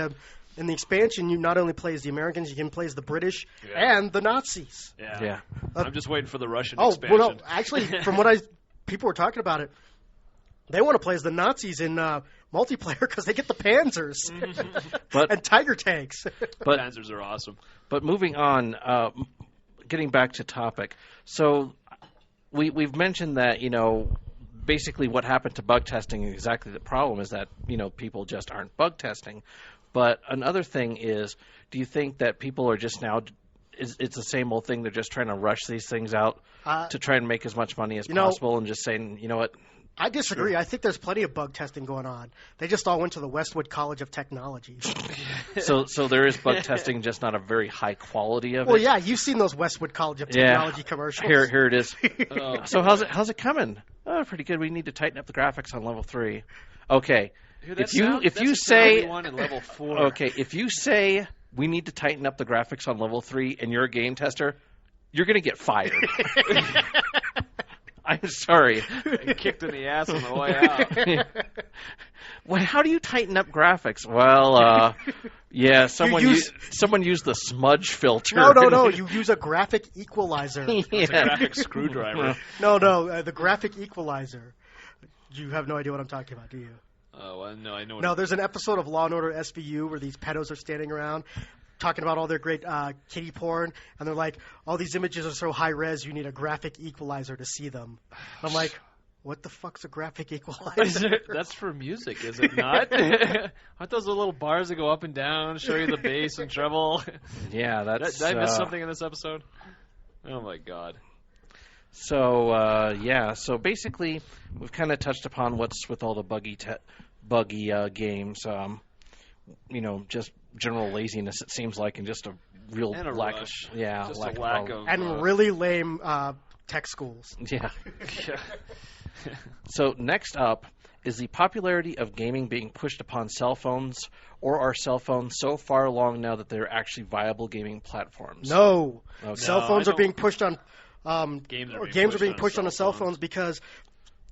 In the expansion, you not only play as the Americans, you can play as the British and the Nazis. Yeah. I'm just waiting for the Russian expansion. expansion. Well, no, actually, from what people were talking about it, they want to play as the Nazis in multiplayer because they get the Panzers and Tiger tanks. But Panzers are awesome. But moving on, getting back to topic. So we've mentioned that, basically what happened to bug testing is exactly the problem is that, people just aren't bug testing. But another thing is, do you think that people are just now, it's the same old thing, they're just trying to rush these things out to try and make as much money as possible and just saying, you know what? I disagree. Sure. I think there's plenty of bug testing going on. They just all went to the Westwood College of Technology. So there is bug testing, just not a very high quality of it? Well, yeah, you've seen those Westwood College of Technology commercials. Here it is. So how's it coming? Oh, pretty good. We need to tighten up the graphics on level 3. Okay. If you say in level 4. Okay, if you say we need to tighten up the graphics on level 3 and you're a game tester, you're going to get fired. I'm sorry. Kicked in the ass on the way out. Well, how do you tighten up graphics? Well, yeah, someone used the smudge filter. No. You use a graphic equalizer. It's a graphic screwdriver. No, the graphic equalizer. You have no idea what I'm talking about, do you? Oh, well, no, I know. No, there's an episode of Law & Order SVU where these pedos are standing around talking about all their great kiddie porn, and they're like, all these images are so high-res, you need a graphic equalizer to see them. I'm like, what the fuck's a graphic equalizer? That's for music, is it not? Aren't those the little bars that go up and down, show you the bass and treble? Yeah, that's... Did I miss something in this episode? Oh, my God. So, so basically, we've kind of touched upon what's with all the buggy games. Just general laziness, it seems like, and just a real lack rush. of... Yeah, just lack a lack of... And really lame tech schools. Yeah. So, next up is the popularity of gaming being pushed upon cell phones, or are cell phones so far along now that they're actually viable gaming platforms? No. Okay. Cell phones are being pushed on... games are being pushed on the cell phones because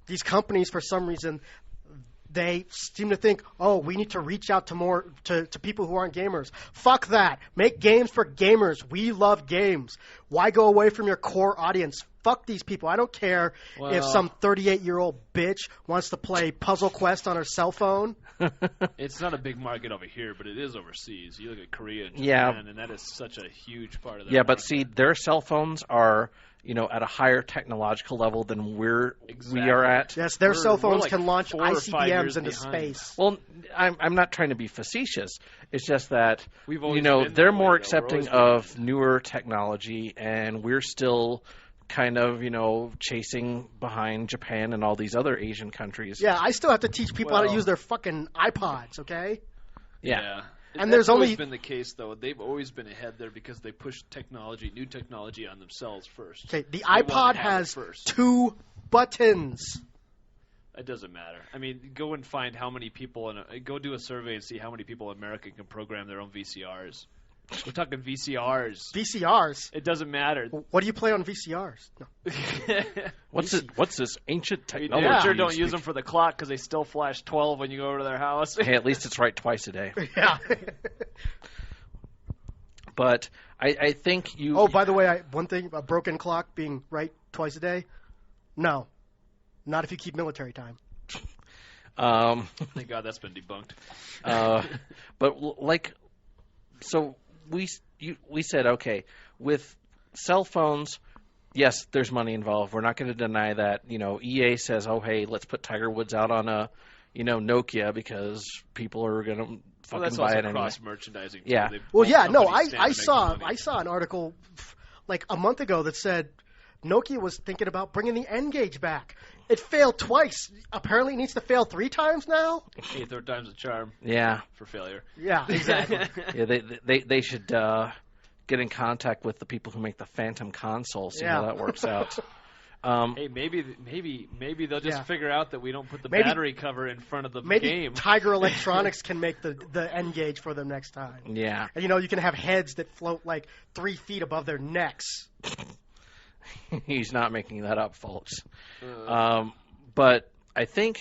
these companies, for some reason, they seem to think, oh, we need to reach out to people who aren't gamers. Fuck that. Make games for gamers. We love games. Why go away from your core audience? fuck these people. I don't care if some 38-year-old bitch wants to play Puzzle Quest on her cell phone. It's not a big market over here, but it is overseas. You look at Korea and Japan, Yeah. and that is such a huge part of their Yeah, market. but see, their cell phones are, at a higher technological level than we are at. Yes, their cell phones like can launch 4 or 5 years ICBMs into behind. space. Well, I'm not trying to be facetious. It's just that, We've always been that they're way, more though. accepting We're always of newer technology, and we're still kind of, chasing behind Japan and all these other Asian countries. Yeah, I still have to teach people how to Well- use their fucking iPods, okay? Yeah. And That's there's always only- been the case, though. They've always been ahead there because they push new technology on themselves first. Okay, the They wanna iPod have it has first. 2 buttons. It doesn't matter. I mean, go and find how many people go do a survey and see how many people in America can program their own VCRs. We're talking VCRs. VCRs. It doesn't matter. What do you play on VCRs? No. What's this ancient We technology? damn sure you don't speak? use them for the clock because they still flash 12 when you go over to their house. Hey, at least it's right twice a day. Yeah. But I think you. Oh, by the way, one thing, a broken clock being right twice a day? No. Not if you keep military time. Thank God that's been debunked. But so we said, okay, with cell phones, yes, there's money involved. We're not going to deny that. EA says, oh, hey, let's put Tiger Woods out on a, Nokia because people are going to fucking That's buy also it anyway. cross-merchandising. Too. Yeah. Well, yeah, no, companies stand I to make saw money. I saw an article like a month ago that said Nokia was thinking about bringing the N-Gage back. It failed twice. Apparently it needs to fail 3 times now. Hey, third time's a charm Yeah. for failure. Yeah, exactly. Yeah, they should get in contact with the people who make the Phantom console, see how Yeah. that works out. Hey, maybe they'll just Yeah. figure out that we don't put the Maybe- battery cover in front of the Maybe game. Tiger Electronics can make the N-Gage for them next time. Yeah. And, you can have heads that float like 3 feet above their necks. He's not making that up, folks. But I think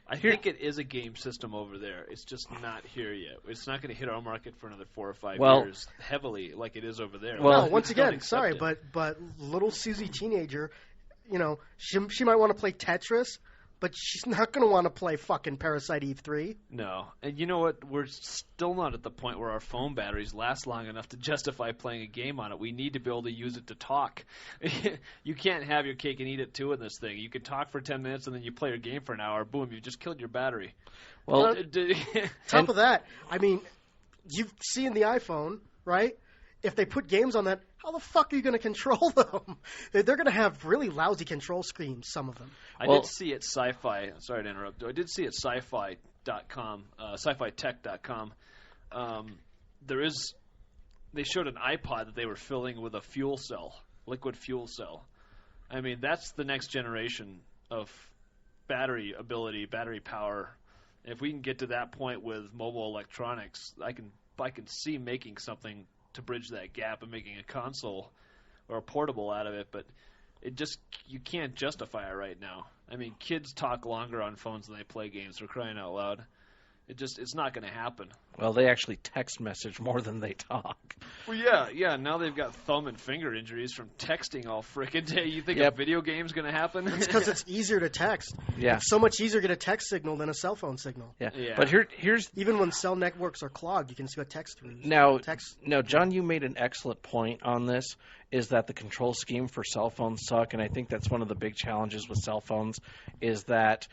I think it is a game system over there. It's just not here yet. It's not going to hit our market for another 4 or 5 years heavily like it is over there. Well, No, once People don't again, accept sorry, it. but little Susie teenager, she might want to play Tetris, but she's not going to want to play fucking Parasite Eve 3. No. And you know what? We're still not at the point where our phone batteries last long enough to justify playing a game on it. We need to be able to use it to talk. You can't have your cake and eat it too in this thing. You can talk for 10 minutes and then you play your game for an hour. Boom, you just killed your battery. well, Top of that, I mean, you've seen the iPhone, right? If they put games on that, how the fuck are you going to control them? They're going to have really lousy control screens, some of them. I Well- did see at Sci-Fi. Sorry to interrupt. I did see at sci-fi.com, sci-fi-tech.com. They showed an iPod that they were filling with a fuel cell, liquid fuel cell. I mean, that's the next generation of battery ability, battery power. If we can get to that point with mobile electronics, I can see making something to bridge that gap and making a console or a portable out of it, but you can't justify it right now. I mean, kids talk longer on phones than they play games. For crying out loud, it's not going to happen. well, they actually text message more than they talk. Well, yeah. Now they've got thumb and finger injuries from texting all frickin' day. You think Yep. a video game's going to happen? It's because it's easier to text. Yeah. It's so much easier to get a text signal than a cell phone signal. Yeah. Yeah. But here's Even when cell networks are clogged, you can still text through. now, Text. John, you made an excellent point on this, is that the control scheme for cell phones suck, and I think that's one of the big challenges with cell phones is that,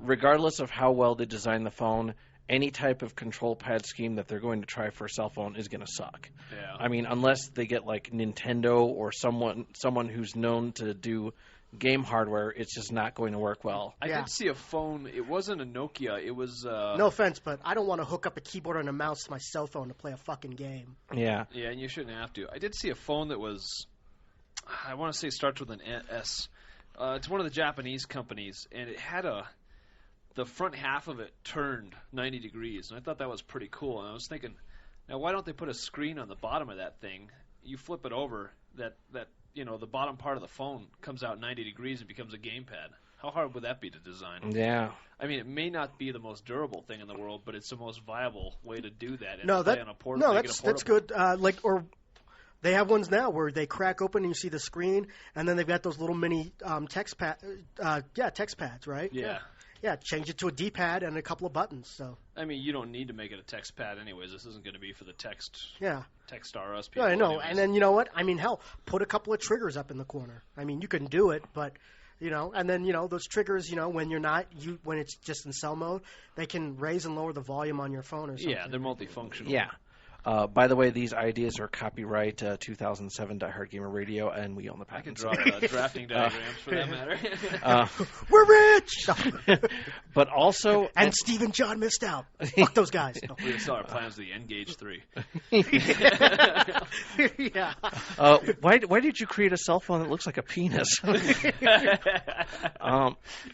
regardless of how well they design the phone, any type of control pad scheme that they're going to try for a cell phone is going to suck. Yeah. I mean, unless they get like Nintendo or someone who's known to do game hardware, it's just not going to work well. I Yeah. did see a phone. It wasn't a Nokia. It was. No offense, but I don't want to hook up a keyboard and a mouse to my cell phone to play a fucking game. Yeah. Yeah, and you shouldn't have to. I did see a phone that was. I want to say it starts with an S. It's one of the Japanese companies, and it had the front half of it turned 90 degrees, and I thought that was pretty cool. And I was thinking, now why don't they put a screen on the bottom of that thing? You flip it over, that the bottom part of the phone comes out 90 degrees and becomes a gamepad. How hard would that be to design? Yeah. I mean, it may not be the most durable thing in the world, but it's the most viable way to do that. And No, play on a no, make it a that's portable. good. They have ones now where they crack open and you see the screen, and then they've got those little mini text pads, right? Yeah. Yeah, change it to a D-pad and a couple of buttons. So I mean, you don't need to make it a text pad anyways. This isn't going to be for the text RS people. Yeah, I know. Anyways. And then you know what? I mean, hell, put a couple of triggers up in the corner. I mean, you can do it, but and then those triggers, when when it's just in cell mode, they can raise and lower the volume on your phone or something. Yeah, they're multifunctional. Yeah. By the way, these ideas are copyright 2007 Diehard Gamer Radio, and we own the I can patents. draw drafting diagrams for that matter. We're rich. But also, and Steve and John missed out. Fuck those guys. No. We saw our plans to the N-Gage 3. Yeah. why did you create a cell phone that looks like a penis?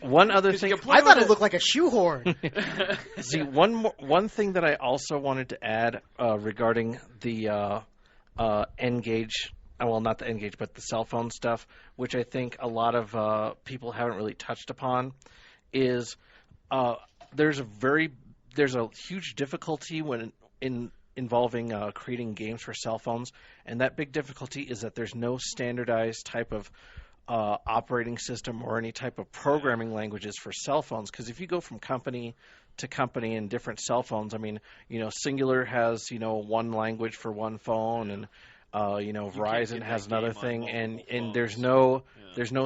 One other thing, I thought it looked like a shoehorn. See, one thing that I also wanted to add regarding the N-Gage, well, not the N-Gage, but the cell phone stuff, which I think a lot of people haven't really touched upon, is there's a huge difficulty when involving creating games for cell phones, and that big difficulty is that there's no standardized type of operating system or any type of programming languages for cell phones. Because if you go from company to company in different cell phones, I mean, Singular has one language for one phone, and Verizon has another thing, and there's no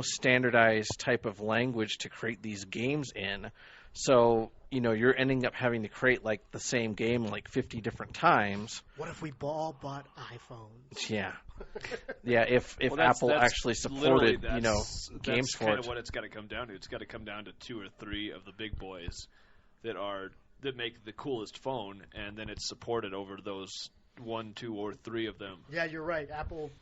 standardized type of language to create these games in. So you're ending up having to create like the same game like 50 different times. What if we all bought iPhones? Yeah. If Apple actually supported games for it. That's kind of what it's got to come down to. It's got to come down to 2 or 3 of the big boys that make the coolest phone, and then it's supported over those 1, 2, or 3 of them. Yeah, you're right. Apple,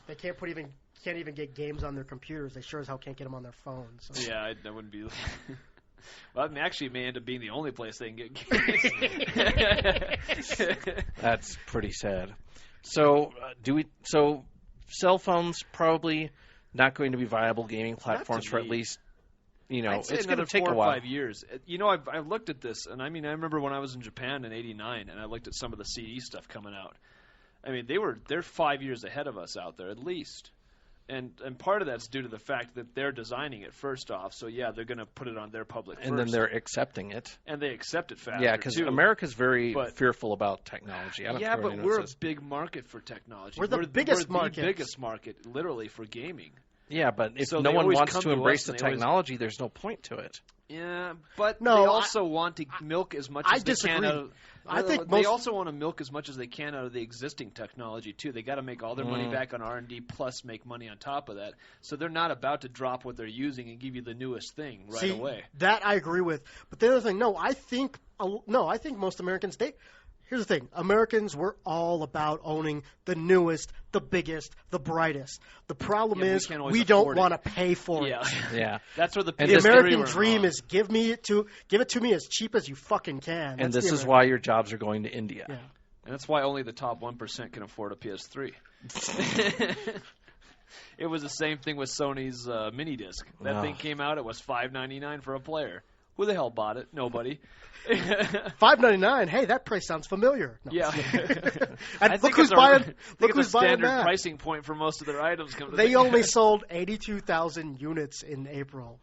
they can't even get games on their computers. They sure as hell can't get them on their phones. So. Yeah, that wouldn't be. Well, I mean, actually, it may end up being the only place they can get games. That's pretty sad. So, cell phones probably not going to be viable gaming platforms for at least, it's going to take 4 a while. or 5 years. I've looked at this, and I mean, I remember when I was in Japan in '89, and I looked at some of the CD stuff coming out. I mean, they're 5 years ahead of us out there at least. And part of that's due to the fact that they're designing it first off. So, yeah, they're going to put it on their public first. And then they're accepting it. And they accept it faster, yeah, because America's very fearful about technology. Yeah, but we're a big market for technology. We're the biggest market. the biggest market, literally, for gaming. Yeah, but if no one wants to embrace the technology, there's no point to it. Yeah, but they also want to milk as much as they can out of... I think they also want to milk as much as they can out of the existing technology too. They got to make all their money back on R&D plus make money on top of that. So they're not about to drop what they're using and give you the newest thing right away. That I agree with. But the other thing, I think most Americans here's the thing. Americans, we're all about owning the newest, the biggest, the brightest. The problem is we don't want to pay for it. Yeah. That's where the American dream is give it to me as cheap as you fucking can. And this is why your jobs are going to India. Yeah. And that's why only the top 1% can afford a PS3. It was the same thing with Sony's mini disc. That thing came out, it was $5.99 for a player. Who the hell bought it? Nobody. $5.99. Hey, that price sounds familiar. No. Yeah. And look who's buying. Look who's who's buying standard that. pricing point for most of their items. They only sold 82,000 units in April.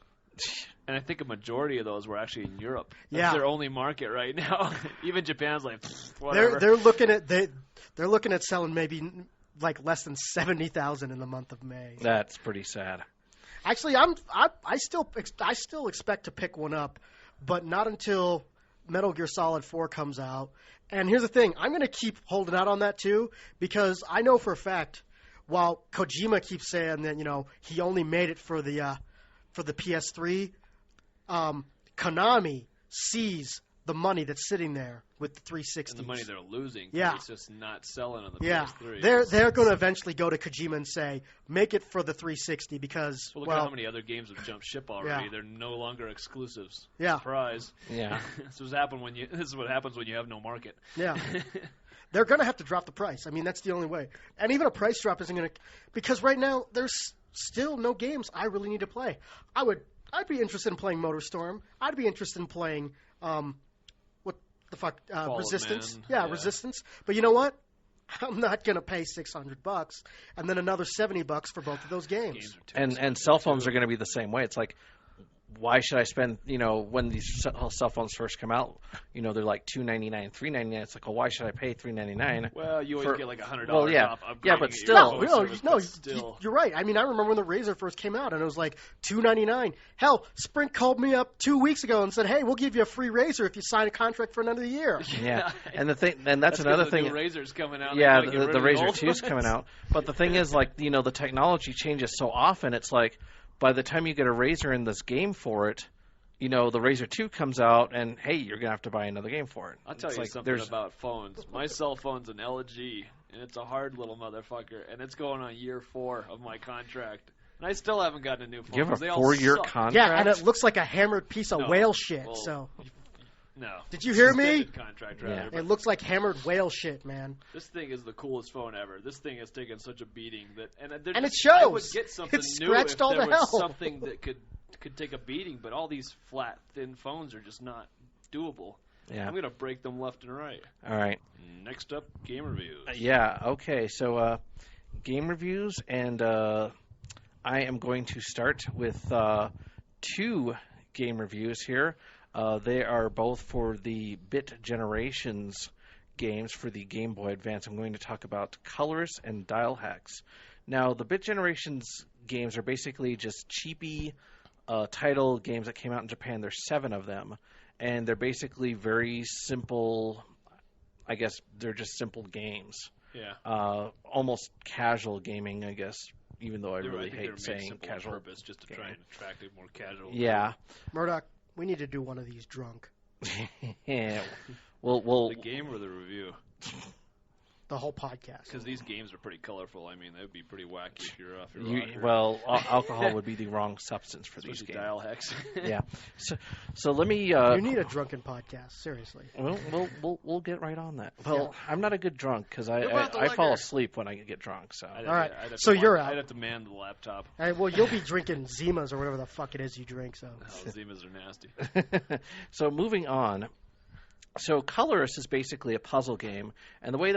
And I think a majority of those were actually in Europe. That's Yeah. their only market right now. Even Japan's like, whatever. They're looking at selling maybe like less than 70,000 in the month of May. That's pretty sad. Actually, I still expect to pick one up, but not until Metal Gear Solid 4 comes out. And here's the thing, I'm going to keep holding out on that too, because I know for a fact, while Kojima keeps saying that he only made it for the PS3, Konami sees the money that's sitting there with the 360s. And the money they're losing. Yeah. It's just not selling on the Yeah, PS3. they're going to eventually go to Kojima and say, make it for the 360 because, Look at how many other games have jumped ship already. Yeah. They're no longer exclusives. Yeah. Surprise. Yeah. This is what happens when you have no market. Yeah. They're going to have to drop the price. I mean, that's the only way. And even a price drop isn't going to – because right now there's still no games I really need to play. I'd be interested in playing MotorStorm. I'd be interested in playing Resistance. Man. Yeah. Resistance. But you know what? I'm not going to pay $600 and then another $70 for both of those games. Games are too And expensive, cell phones too. are going to be the same way. It's like, why should I spend, when these cell phones first come out, they're like $299, $399. It's like, well, why should I pay $399? Well, you always get like $100 well, yeah. off. Yeah, but upgrading still. your phone service, but still. You're right. I mean, I remember when the Razr first came out, and it was like $299. Hell, Sprint called me up 2 weeks ago and said, "Hey, we'll give you a free Razr if you sign a contract for another year." Yeah, and that's another thing. The Razr's coming out. Yeah, the the Razr 2 is coming out. But the thing is, like, the technology changes so often. It's like, by the time you get a Razr in this game for it, the Razr 2 comes out, and hey, you're gonna have to buy another game for it. I'll tell you something about phones. My cell phone's an LG, and it's a hard little motherfucker, and it's going on year 4 of my contract, and I still haven't gotten a new phone. You have a They all 4-year suck. contract? Yeah, and it looks like a hammered piece of No. whale shit. Well, So, No. did you hear me? Extended contract, rather, Yeah. but It looks like hammered whale shit, man. this thing is the coolest phone ever. This thing has taken such a beating that, and it I would shows. get something It new scratched if all there the was hell. something that could take a beating. But all these flat, thin phones are just not doable. Yeah. I'm gonna break them left and right. All right. Next up, game reviews. Yeah, okay. So, game reviews, and I am going to start with 2 game reviews here. They are both for the Bit Generations games for the Game Boy Advance. I'm going to talk about COLORIS and DIALHEX. Now, the Bit Generations games are basically just cheapy title games that came out in Japan. There's 7 of them, and they're basically very simple. I guess they're just simple games. Yeah. Almost casual gaming, I guess, even though I They were- really think they were hate made saying simple casual. on purpose just to try and attract a more casual. Yeah. Murdock, we need to do one of these drunk. Yeah. Well, The game or the review? The whole podcast. Because these games are pretty colorful. I mean, that would be pretty wacky if you're off your rocker. alcohol would be the wrong substance for these Especially games. DIALHEX. Yeah. So let me. You need a drunken podcast, seriously. We'll get right on that. Well, I'm not a good drunk because What about the I fall liquor? asleep when I get drunk. So I'd All right, I'd have so to you're I'd out. have to man the laptop. All right, well, you'll be drinking Zimas or whatever the fuck it is you drink, so. Oh, Zimas are nasty. so moving on. So COLORIS is basically a puzzle game, and the way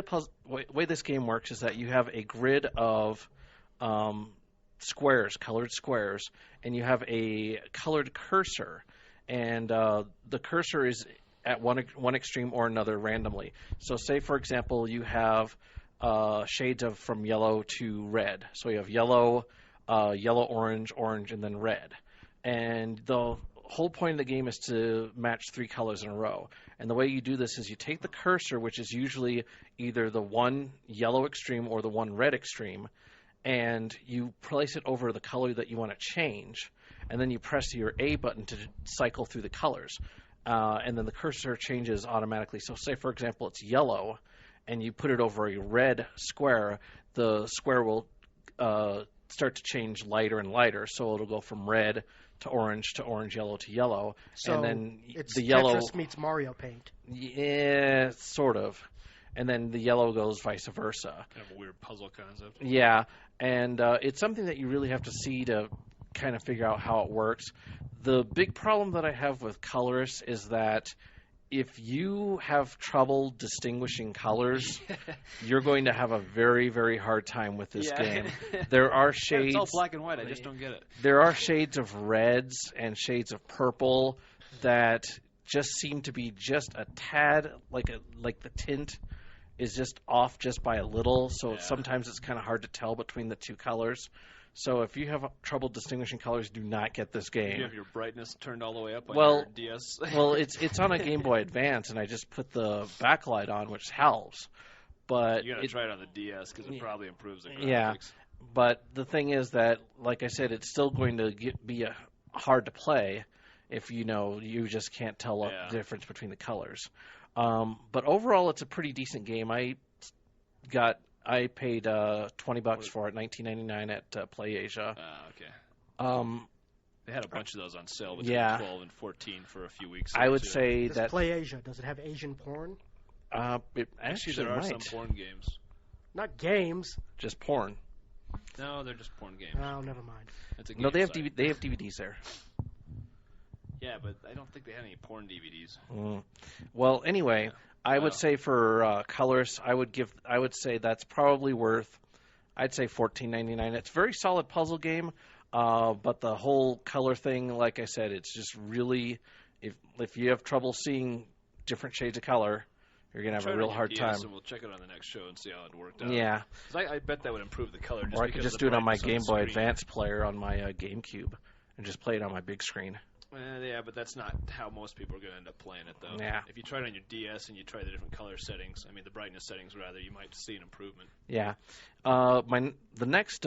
way this game works is that you have a grid of squares, colored squares, and you have a colored cursor, and the cursor is at one extreme or another randomly. So say, for example, you have shades of from yellow to red. So you have yellow, orange, and then red. And the whole point of the game is to match 3 colors in a row. And the way you do this is you take the cursor, which is usually either the one yellow extreme or the one red extreme, and you place it over the color that you want to change, and then you press your A button to cycle through the colors. And then the cursor changes automatically. So say, for example, it's yellow, and you put it over a red square, the square will start to change lighter and lighter. So it'll go from red to orange, yellow to yellow. So and then it's the yellow... Tetris meets Mario Paint. Yeah, sort of. And then the yellow goes vice versa. Kind of a weird puzzle concept. Yeah, and it's something that you really have to see to kind of figure out how it works. The big problem that I have with COLORIS is that if you have trouble distinguishing colors, you're going to have a very, very hard time with this game. There are shades. It's all black and white. I just don't get it. There are shades of reds and shades of purple that just seem to be just a tad, like the tint is just off just by a little. So sometimes it's kind of hard to tell between the 2 colors. So if you have trouble distinguishing colors, do not get this game. You have your brightness turned all the way up on Well, your DS. well, it's on a Game Boy Advance, and I just put the backlight on, which helps. But You gotta try it on the DS because it probably improves the graphics. Yeah, but the thing is that, like I said, it's still going to be hard to play if you just can't tell the difference between the colors. But overall, it's a pretty decent game. I paid $20 for it, $19.99 at PlayAsia. Okay. They had a bunch of those on sale between 12 and 14 for a few weeks. I would too. say Does that PlayAsia, does it have Asian porn? it Actually, there are some porn games. Not games. just porn. No, they're just porn games. Oh, never mind. It's a No, they have site. they have DVDs there. Yeah, but I don't think they had any porn DVDs. Well, anyway, I would say for colors, I would say that's probably worth, I'd say $14.99. It's a very solid puzzle game, but the whole color thing, like I said, it's just really, if you have trouble seeing different shades of color, you're going to have a real hard time. And we'll check it on the next show and see how it worked out. Yeah. I bet that would improve the color. Or I could just do it on my Game Boy Advance player on my GameCube and just play it on my big screen. Yeah, but that's not how most people are going to end up playing it, though. Yeah. If you try it on your DS and you try the different color settings, the brightness settings, rather, you might see an improvement. Yeah. The next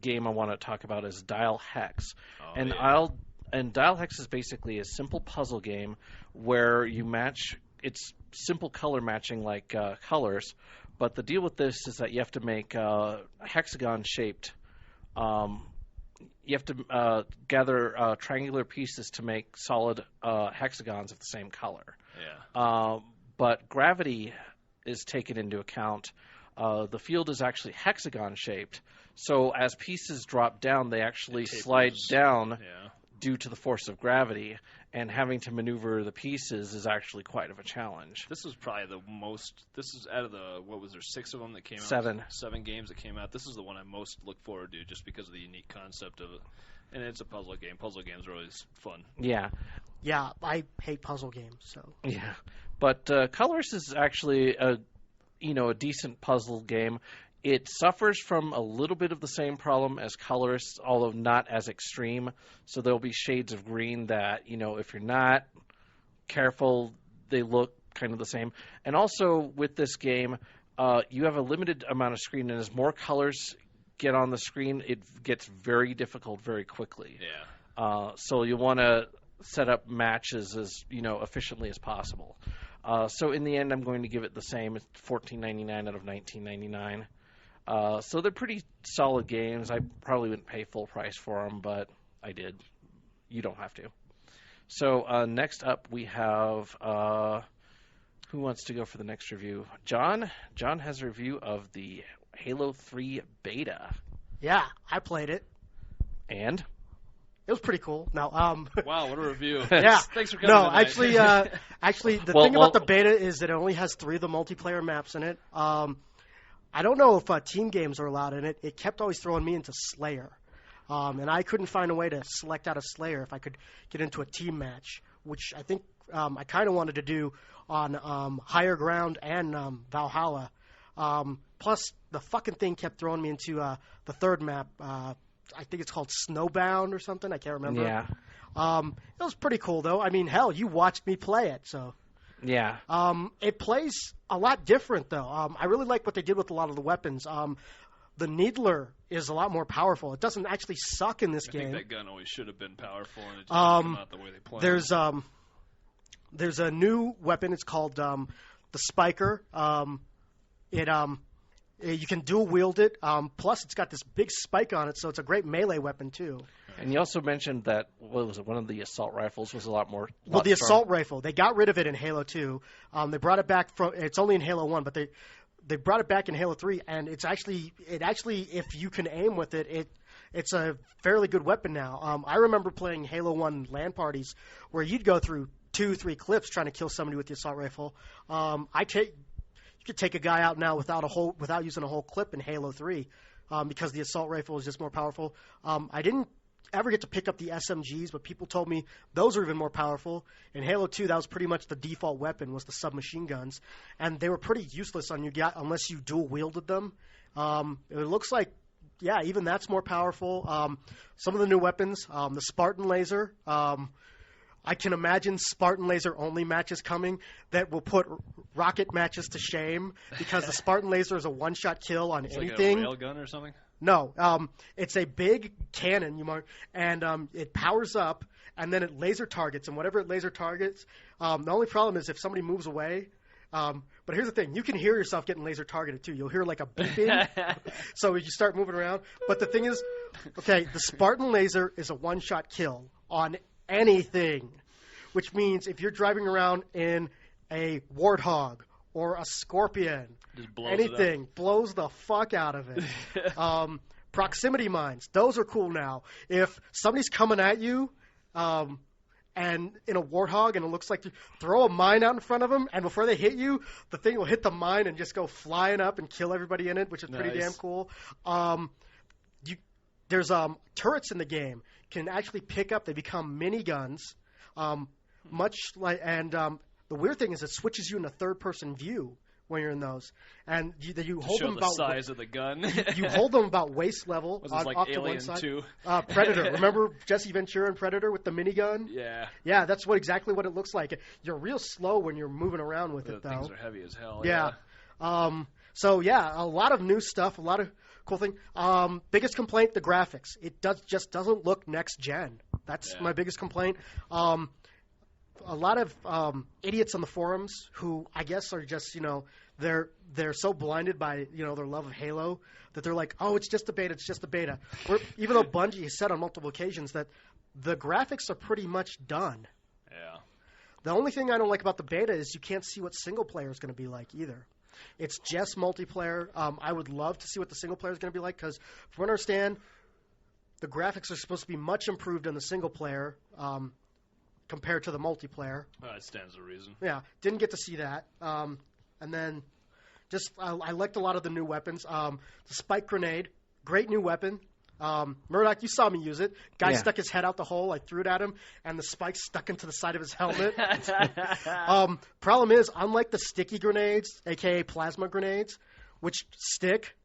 game I want to talk about is DIALHEX. And DIALHEX is basically a simple puzzle game where you match. It's simple color matching like colors, but the deal with this is that you have to make hexagon-shaped. You have to gather triangular pieces to make solid hexagons of the same color. Yeah. But gravity is taken into account. The field is actually hexagon-shaped, so as pieces drop down, they actually slide down due to the force of gravity, and having to maneuver the pieces is actually quite of a challenge. This was probably the most. This is out of the, what was there, 6 of them that came out? 7 games that came out. This is the one I most look forward to, just because of the unique concept of it. And it's a puzzle game. Puzzle games are always fun. Yeah. Yeah, I hate puzzle games. So. Yeah, but COLORIS is actually a decent puzzle game. It suffers from a little bit of the same problem as COLORIS, although not as extreme. So there'll be shades of green that, if you're not careful, they look kind of the same. And also with this game, you have a limited amount of screen, and as more colors get on the screen, it gets very difficult very quickly. Yeah. So you want to set up matches as efficiently as possible. So in the end, I'm going to give it the same. It's $14.99 out of $19.99. So they're pretty solid games. I probably wouldn't pay full price for them, but I did. You don't have to. So next up we have, who wants to go for the next review? John? John has a review of the Halo 3 beta. Yeah, I played it. And? It was pretty cool. No, wow, what a review! Yeah, thanks for coming. No, actually, the thing about the beta is that it only has 3 of the multiplayer maps in it. I don't know if team games are allowed in it. It kept always throwing me into Slayer, and I couldn't find a way to select out a Slayer if I could get into a team match, which I think I kind of wanted to do on Higher Ground and Valhalla. Plus, the fucking thing kept throwing me into the third map. I think it's called Snowbound or something. I can't remember. Yeah. It was pretty cool, though. Hell, you watched me play it, so. Yeah. It plays a lot different, though. I really like what they did with a lot of the weapons. The Needler is a lot more powerful. It doesn't actually suck in this game. I think that gun always should have been powerful, and it just didn't come out the way they planned. There's a new weapon. It's called the Spiker. You can dual wield it. Plus, it's got this big spike on it, so it's a great melee weapon too. And you also mentioned that one of the assault rifles was a lot more. The assault rifle, they got rid of it in Halo 2. They brought it back it's only in Halo 1, but they brought it back in Halo 3, and it actually if you can aim with it, it's a fairly good weapon now. I remember playing Halo 1 LAN parties where you'd go through 2-3 clips trying to kill somebody with the assault rifle. You could take a guy out now without using a whole clip in Halo 3 because the assault rifle is just more powerful. I didn't ever get to pick up the SMGs, but people told me those are even more powerful. In Halo 2, that was pretty much the default weapon, was the submachine guns, and they were pretty useless on you unless you dual wielded them. It looks like, yeah, even that's more powerful. Some of the new weapons, the Spartan laser. I can imagine Spartan laser only matches coming that will put rocket matches to shame because the Spartan laser is a one-shot kill on anything. Like a railgun or something? No, it's a big cannon, and it powers up, and then it laser targets, and whatever it laser targets, the only problem is if somebody moves away. But here's the thing: you can hear yourself getting laser targeted too. You'll hear like a beeping, so you start moving around. But the thing is, okay, the Spartan laser is a one-shot kill on anything, which means if you're driving around in a Warthog or a Scorpion, anything blows the fuck out of it. Proximity mines, those are cool now. If somebody's coming at you and in a Warthog, and it looks like you throw a mine out in front of them, and before they hit you, the thing will hit the mine and just go flying up and kill everybody in it, which is pretty damn cool. There's turrets in the game. Can actually pick up. They become miniguns, much like. And the weird thing is, it switches you into third-person view when you're in those, and you hold them about the size of the gun. you hold them about waist level. Was this like off Alien to one side. 2? Predator. Remember Jesse Ventura in Predator with the minigun? Yeah. Yeah, that's exactly what it looks like. You're real slow when you're moving around with it, though. Things are heavy as hell. Yeah. So yeah, a lot of new stuff, a lot of cool thing. Biggest complaint: the graphics. It just doesn't look next gen. That's my biggest complaint. A lot of idiots on the forums who I guess are just they're so blinded by their love of Halo that they're like, oh, it's just a beta, it's just a beta. Even though Bungie has said on multiple occasions that the graphics are pretty much done. Yeah. The only thing I don't like about the beta is you can't see what single player is going to be like either. It's just multiplayer. I would love to see what the single player is going to be like because, from what I understand, the graphics are supposed to be much improved in the single player compared to the multiplayer. That stands to reason. Yeah, didn't get to see that. And then I liked a lot of the new weapons. The spike grenade, great new weapon. Murdock, you saw me use it. Guy stuck his head out the hole. I threw it at him, and the spike stuck into the side of his helmet. Problem is, unlike the sticky grenades, a.k.a. plasma grenades, which stick,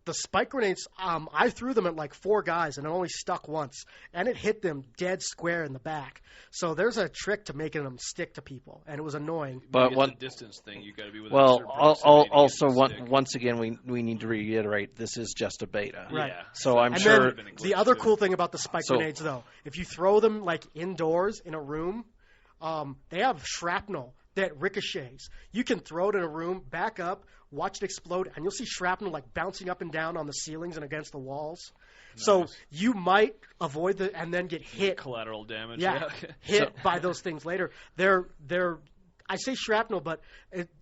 the spike grenades, I threw them at like 4 guys, and it only stuck once. And it hit them dead square in the back. So there's a trick to making them stick to people, and it was annoying. But the distance thing, you got to be within a certain also stick. once again, we need to reiterate this is just a beta. Right. Yeah. So I'm And sure. then the other cool thing about the spike grenades, though, if you throw them like indoors in a room, they have shrapnel that ricochets. You can throw it in a room, back up, watch it explode, and you'll see shrapnel like bouncing up and down on the ceilings and against the walls. Nice. So you might avoid and then get hit. Collateral damage. Yeah, hit by those things later. They're I say shrapnel, but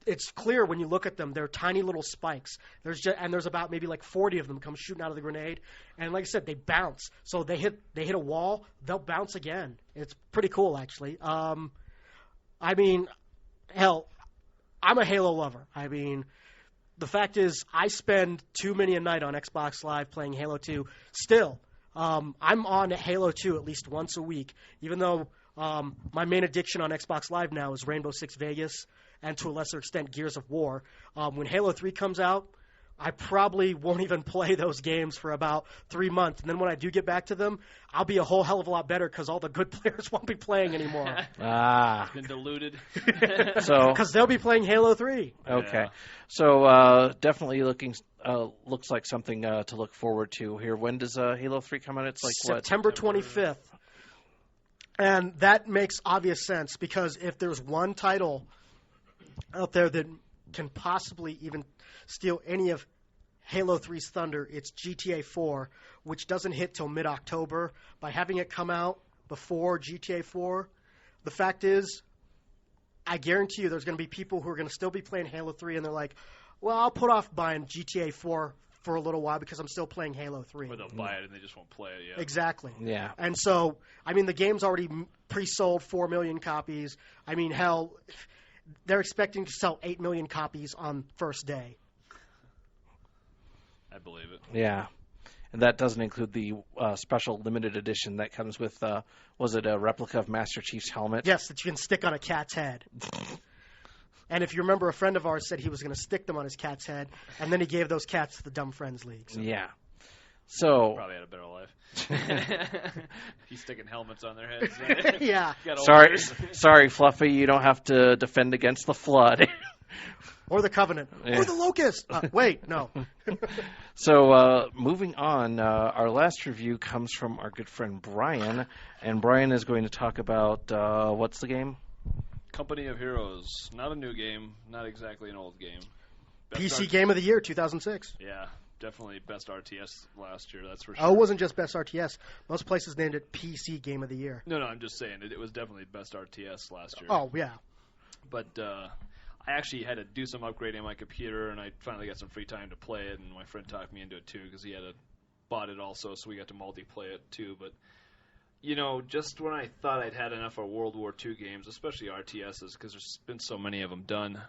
it's clear when you look at them. They're tiny little spikes. There's about maybe like 40 of them come shooting out of the grenade, and like I said, they bounce. So they hit a wall, they'll bounce again. It's pretty cool, actually. I mean, hell, I'm a Halo lover. I mean, the fact is, I spend too many a night on Xbox Live playing Halo 2. Still, I'm on Halo 2 at least once a week, even though my main addiction on Xbox Live now is Rainbow Six Vegas and, to a lesser extent, Gears of War. When Halo 3 comes out, I probably won't even play those games for about 3 months. And then when I do get back to them, I'll be a whole hell of a lot better because all the good players won't be playing anymore. It's been diluted. Because they'll be playing Halo 3. Okay. Yeah. So definitely looks like something to look forward to here. When does Halo 3 come out? It's like September 25th. And that makes obvious sense because if there's one title out there that can possibly even steal any of Halo 3's thunder, it's GTA 4, which doesn't hit till mid-October. By having it come out before GTA 4, the fact is, I guarantee you there's going to be people who are going to still be playing Halo 3, and they're like, well, I'll put off buying GTA 4 for a little while because I'm still playing Halo 3. Or they'll buy it and they just won't play it yet. Exactly. Yeah. And so, I mean, the game's already pre-sold 4 million copies. I mean, hell, they're expecting to sell 8 million copies on first day. I believe it. Yeah. And that doesn't include the special limited edition that comes with, was it a replica of Master Chief's helmet? Yes, that you can stick on a cat's head. And if you remember, a friend of ours said he was going to stick them on his cat's head, and then he gave those cats to the Dumb Friends League. So. Yeah. So probably had a better life. He's sticking helmets on their heads. Right? Yeah. Sorry, Fluffy, you don't have to defend against the flood. Or the Covenant. Yeah. Or the Locust. Wait, no. So moving on, our last review comes from our good friend Brian, and Brian is going to talk about, what's the game? Company of Heroes. Not a new game. Not exactly an old game. PC Game of the Year, 2006. Yeah, definitely best RTS last year, that's for sure. Oh, it wasn't just best RTS. Most places named it PC Game of the Year. No, I'm just saying. It was definitely best RTS last year. Oh, yeah. But I actually had to do some upgrading on my computer, and I finally got some free time to play it, and my friend talked me into it, too, because he had bought it also, so we got to multiplayer it, too. But just when I thought I'd had enough of World War II games, especially RTSs, because there's been so many of them done,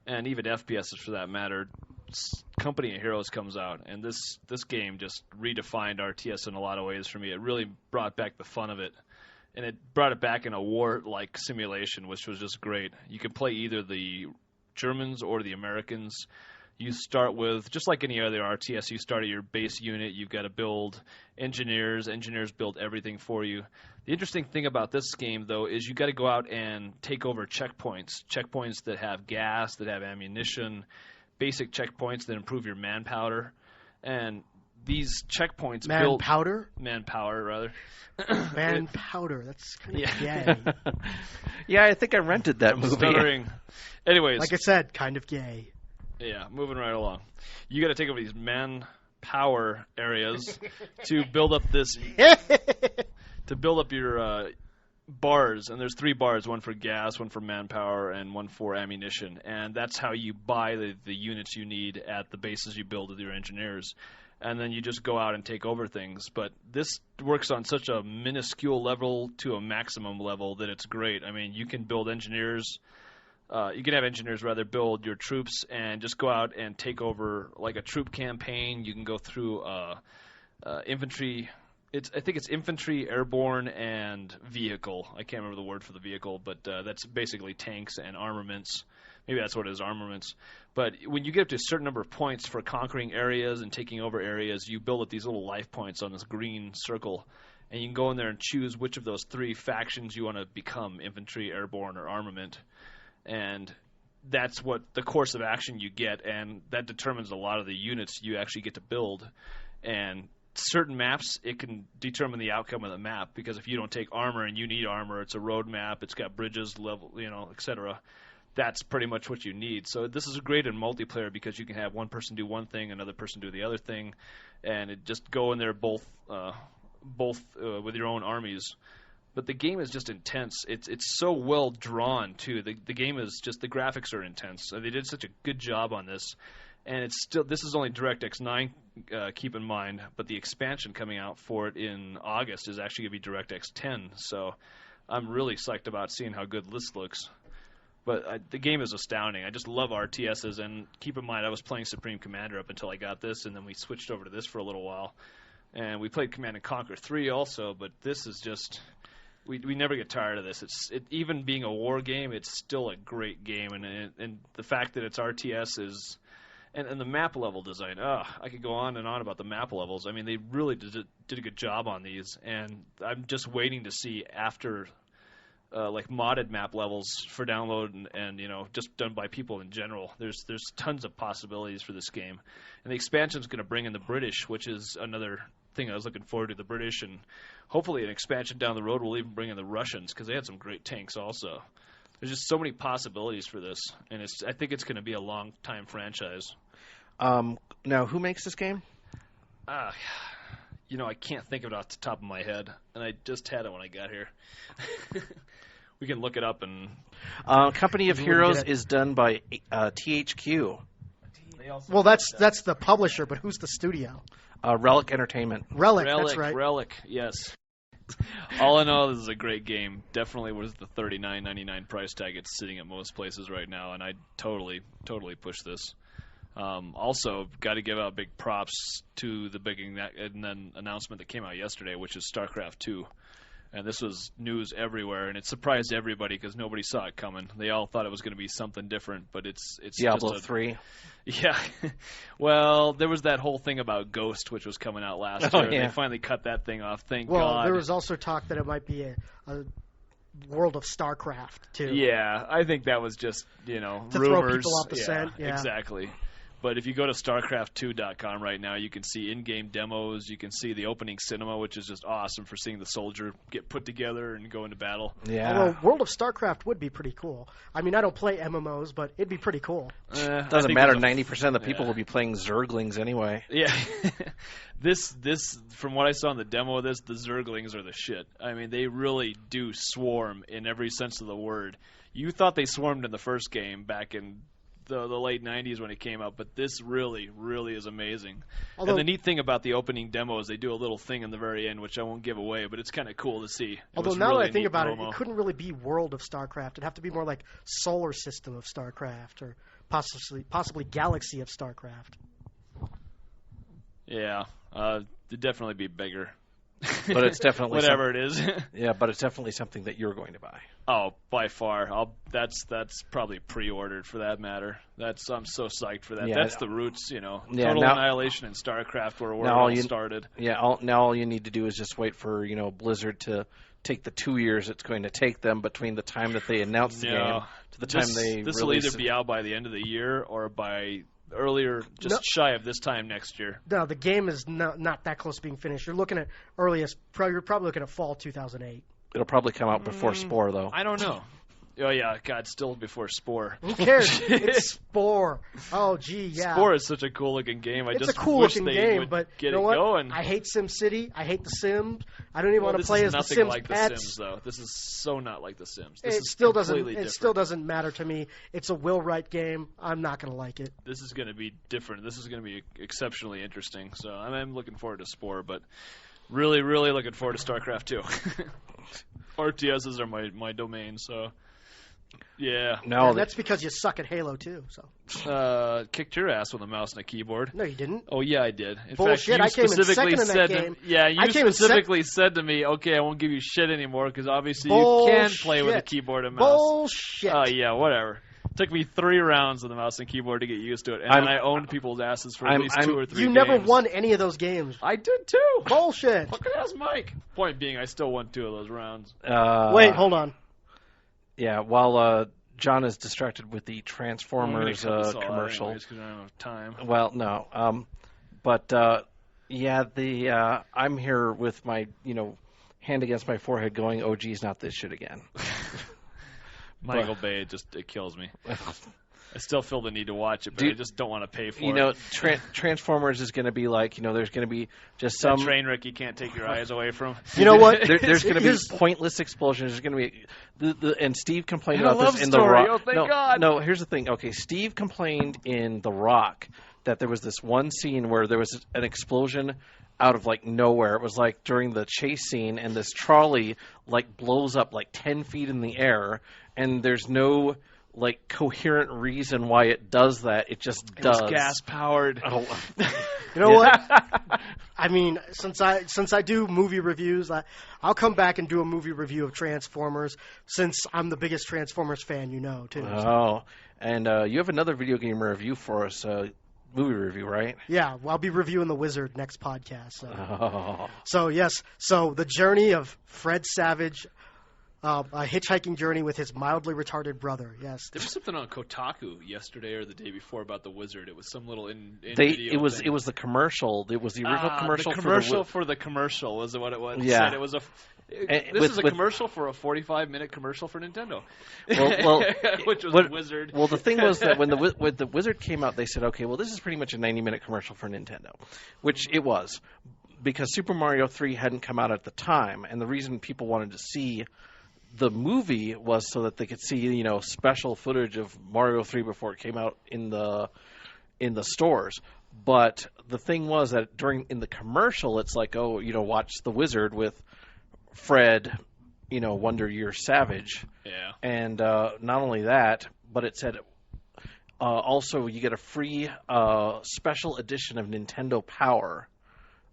and even FPSs for that matter, Company of Heroes comes out, and this game just redefined RTS in a lot of ways for me. It really brought back the fun of it, and it brought it back in a war-like simulation, which was just great. You can play either the Germans or the Americans. You start with, just like any other RTS, you start at your base unit. You've got to build engineers. Engineers build everything for you. The interesting thing about this game, though, is you got to go out and take over checkpoints that have gas, that have ammunition, basic checkpoints that improve your manpower. And these checkpoints build... Manpower? Manpower, rather. Manpowder. That's kind of Yeah. gay. Yeah, I think I rented that movie. Stuttering. Anyways. Like I said, kind of gay. Yeah, moving right along. You got to take over these manpower areas to build up your bars, and there's 3 bars, one for gas, one for manpower, and one for ammunition. And that's how you buy the units you need at the bases you build with your engineers. And then you just go out and take over things. But this works on such a minuscule level to a maximum level that it's great. I mean, you can build engineers. You can have engineers rather build your troops and just go out and take over like a troop campaign. You can go through infantry. I think it's infantry, airborne, and vehicle. I can't remember the word for the vehicle, but that's basically tanks and armaments. Maybe that's what it is, armaments. But when you get up to a certain number of points for conquering areas and taking over areas, you build up these little life points on this green circle. And you can go in there and choose which of those 3 factions you want to become, infantry, airborne, or armament. And that's what the course of action you get, and that determines a lot of the units you actually get to build. And certain maps, it can determine the outcome of the map, because if you don't take armor and you need armor, it's a road map, it's got bridges, level, etc. That's pretty much what you need. So this is great in multiplayer because you can have one person do one thing, another person do the other thing, and it just go in there both with your own armies. But the game is just intense. It's so well drawn too. The game is just, the graphics are intense. They did such a good job on this, and this is only DirectX 9. Keep in mind, but the expansion coming out for it in August is actually going to be DirectX 10. So I'm really psyched about seeing how good this looks. But the game is astounding. I just love RTSs, and keep in mind I was playing Supreme Commander up until I got this, and then we switched over to this for a little while, and we played Command & Conquer 3 also. But this is just. We never get tired of this. Even being a war game, it's still a great game, and the fact that it's RTS is, and the map level design. I could go on and on about the map levels. I mean, they really did a good job on these, and I'm just waiting to see after, like modded map levels for download and just done by people in general. There's tons of possibilities for this game, and the expansion is going to bring in the British, which is another thing I was looking forward to, the British, and hopefully an expansion down the road will even bring in the Russians, because they had some great tanks also. There's just so many possibilities for this, and I think it's going to be a long-time franchise. Now, who makes this game? I can't think of it off the top of my head, and I just had it when I got here. We can look it up. And Company of Heroes is done by THQ. Well, that's the publisher, but who's the studio? Relic Entertainment. Relic, that's right. Relic, yes. All in all, this is a great game. Definitely was the $39.99 price tag it's sitting at most places right now, and I totally push this. Also, got to give out big props to the big announcement that came out yesterday, which is StarCraft 2. And this was news everywhere, and it surprised everybody because nobody saw it coming. They all thought it was going to be something different, but it's Diablo just 3. Yeah. Well, there was that whole thing about Ghost, which was coming out last year. Yeah. They finally cut that thing off. Thank well, God. There was also talk that it might be a World of StarCraft too. Yeah, I think that was just to rumors. throw people off the scent. Yeah, exactly. But if you go to StarCraft2.com right now, you can see in-game demos. You can see the opening cinema, which is just awesome for seeing the soldier get put together and go into battle. Yeah. Although World of StarCraft would be pretty cool. I mean, I don't play MMOs, but it'd be pretty cool. Doesn't matter. 90% of the people will be playing Zerglings anyway. Yeah. This, from what I saw in the demo of this, the Zerglings are the shit. I mean, they really do swarm in every sense of the word. You thought they swarmed in the first game back in the late 90s when it came out, but this really, really is amazing. Although- and the neat thing about the opening demo is they do a little thing in the very end, which I won't give away, but it's kind of cool to see. Although now that I think about it, it couldn't really be World of StarCraft. It'd have to be more like Solar System of StarCraft, or possibly Galaxy of StarCraft. Yeah, it'd definitely be bigger. But it's definitely whatever it is. Yeah, but it's definitely something that you're going to buy. Oh, by far. That's probably pre-ordered for that matter. I'm so psyched for that. Yeah, That's the roots, you know. Yeah, Total now- Annihilation and StarCraft where it all started. Yeah, now all you need to do is just wait for Blizzard to take the 2 years it's going to take them between the time that they announce the game to the time they This will release either be out by the end of the year or by earlier, shy of this time next year. No, the game is not that close to being finished. You're looking at earliest. You're probably looking at fall 2008. It'll probably come out before Spore, though. I don't know. Oh, yeah, God, still before Spore. Who cares? It's Spore. Oh, gee, yeah. Spore is such a cool-looking game. It's just a cool-looking game, but get you know it what? going. I hate SimCity. I hate The Sims. I don't even want to play as the Sims This is nothing like pets. The Sims, though. This is so not like The Sims. It still doesn't matter to me. It's a Will Wright game. I'm not going to like it. This is going to be different. This is going to be exceptionally interesting. So I'm looking forward to Spore, but really, really looking forward to StarCraft 2. RTSs are my domain, so yeah. No, And that's because you suck at Halo too. So Kicked your ass with a mouse and a keyboard. no, you didn't. Oh yeah, I did. In Bullshit, fact, I you came in specifically second in that said game. you I came in specifically said to me, "Okay, I won't give you shit anymore because obviously you can play with a Bullshit. keyboard and mouse." Bullshit. Oh yeah, whatever. Took me 3 rounds with a mouse and keyboard to get used to it, and then I owned people's asses for at least 2 or 3 You games. never won any of those games. I did too. Bullshit. Look at ask Mike. Point being, I still won 2 of those rounds. Wait, hold on. Yeah, while John is distracted with the Transformers Because commercial. I don't have time. Well, no. But I'm here with my, hand against my forehead going, oh, geez, not this shit again. Michael Bay, it kills me. I still feel the need to watch it, but I just don't want to pay for it. Transformers is going to be like, there's going to be just That some train wreck you can't take your eyes away from. You know what? there's going to be pointless explosions. There's going to be and Steve complained And a about love this in story. The Rock. Oh, thank God. No, here's the thing. Okay, Steve complained in The Rock that there was this one scene where there was an explosion out of nowhere. It was during the chase scene, and this trolley blows up 10 feet in the air, and there's no coherent reason why it does that. It just does. It's gas powered. Oh. You know what? I mean, since I do movie reviews, I'll come back and do a movie review of Transformers, since I'm the biggest Transformers fan too. Oh, and you have another video game review for us, movie review, right? Yeah, well, I'll be reviewing The Wizard next podcast. So, Oh. so yes, the journey of Fred Savage, a hitchhiking journey with his mildly retarded brother. Yes, There was something on Kotaku yesterday or the day before about the Wizard. It was some little video It was thing. it was the commercial. It was the original commercial. The commercial for the commercial was what it was. It Yeah. said it was this is a commercial for a 45-minute commercial for Nintendo. Well, which was the Wizard. Well, the thing was that when the Wizard came out, they said, okay, well, this is pretty much a 90-minute commercial for Nintendo, which it was, because Super Mario 3 hadn't come out at the time, and the reason people wanted to see the movie was so that they could see, special footage of Mario 3 before it came out in the stores. But the thing was that in the commercial, it's watch The Wizard with Fred, Wonder Year Savage. Yeah. And not only that, but it said also you get a free special edition of Nintendo Power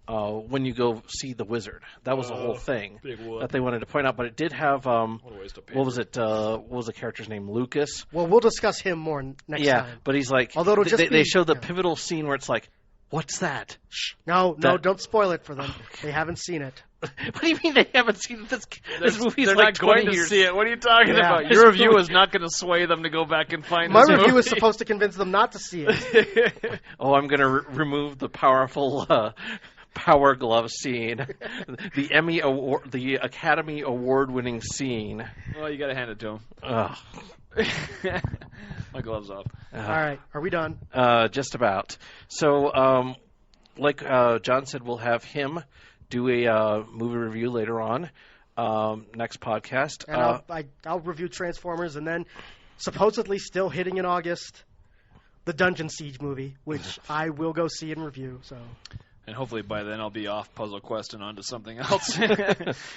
when you go see The Wizard. That was the whole thing that they wanted to point out. But it did have what was it? What was the character's name? Lucas. well, we'll discuss him more next time. But he's Although it'll just they show the pivotal scene where it's what's that? No, don't spoil it for them. They haven't seen it. What do you mean they haven't seen this? This movie's They're not 20 going to years. see it. What are you talking Yeah. about? Your review is not going to sway them to go back and find My this review movie. is supposed to convince them not to see it. Oh, I'm going to remove the powerful Power Glove scene, the Academy Award-winning scene. Well, you got to hand it to him. Ugh. My gloves off. All right, are we done? Just about. So, like John said, we'll have him do a movie review later on, next podcast. And I'll review Transformers, and then supposedly still hitting in August, the Dungeon Siege movie, which I will go see and review. So. And hopefully by then I'll be off Puzzle Quest and onto something else.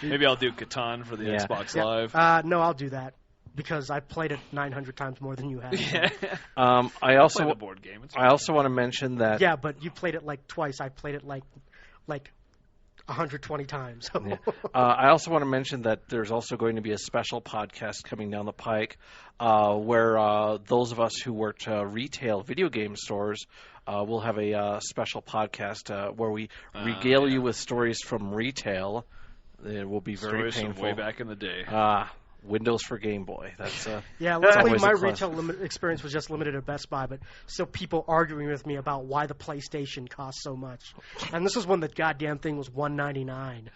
Maybe I'll do Catan for the Xbox Live. No, I'll do that because I've played it 900 times more than you have. Yeah. I also play the board game. I also want to mention that. Yeah, but you played it like twice. I played it like 120 times. So. Yeah. I also want to mention that there's also going to be a special podcast coming down the pike where those of us who worked retail video game stores will have a special podcast where we regale you with stories from retail. It will be very stories painful. From way back in the day. Windows for Game Boy. That's yeah. that's Luckily, my a plus. retail experience was just limited at Best Buy, but still people arguing with me about why the PlayStation costs so much. And this was when the goddamn thing was $199.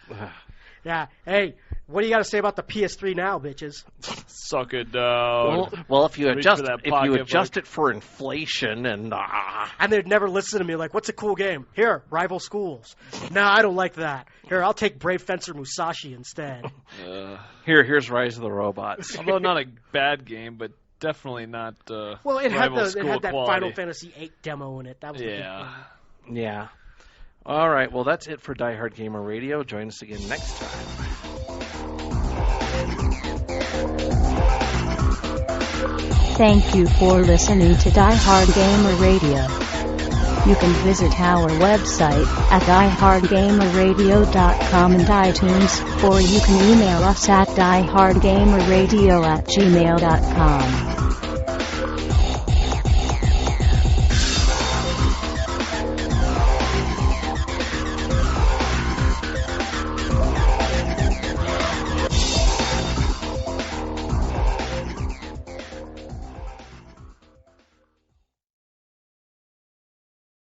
Yeah. Hey, what do you got to say about the PS3 now, bitches? Suck it down. Well, if you Reach adjust for that it for inflation and they'd never listen to me. Like, what's a cool game? Here, Rival Schools. No, I don't like that. Here, I'll take Brave Fencer Musashi instead. here's Rise of the Robots. Although not a bad game, but definitely not. Well, it had Rival that quality. Final Fantasy VIII demo in it. That was the big thing. Yeah. All right. Well, that's it for Diehard Gamer Radio. Join us again next time. Thank you for listening to Diehard Gamer Radio. You can visit our website at diehardgamerradio.com and iTunes, or you can email us at diehardgamerradio@gmail.com.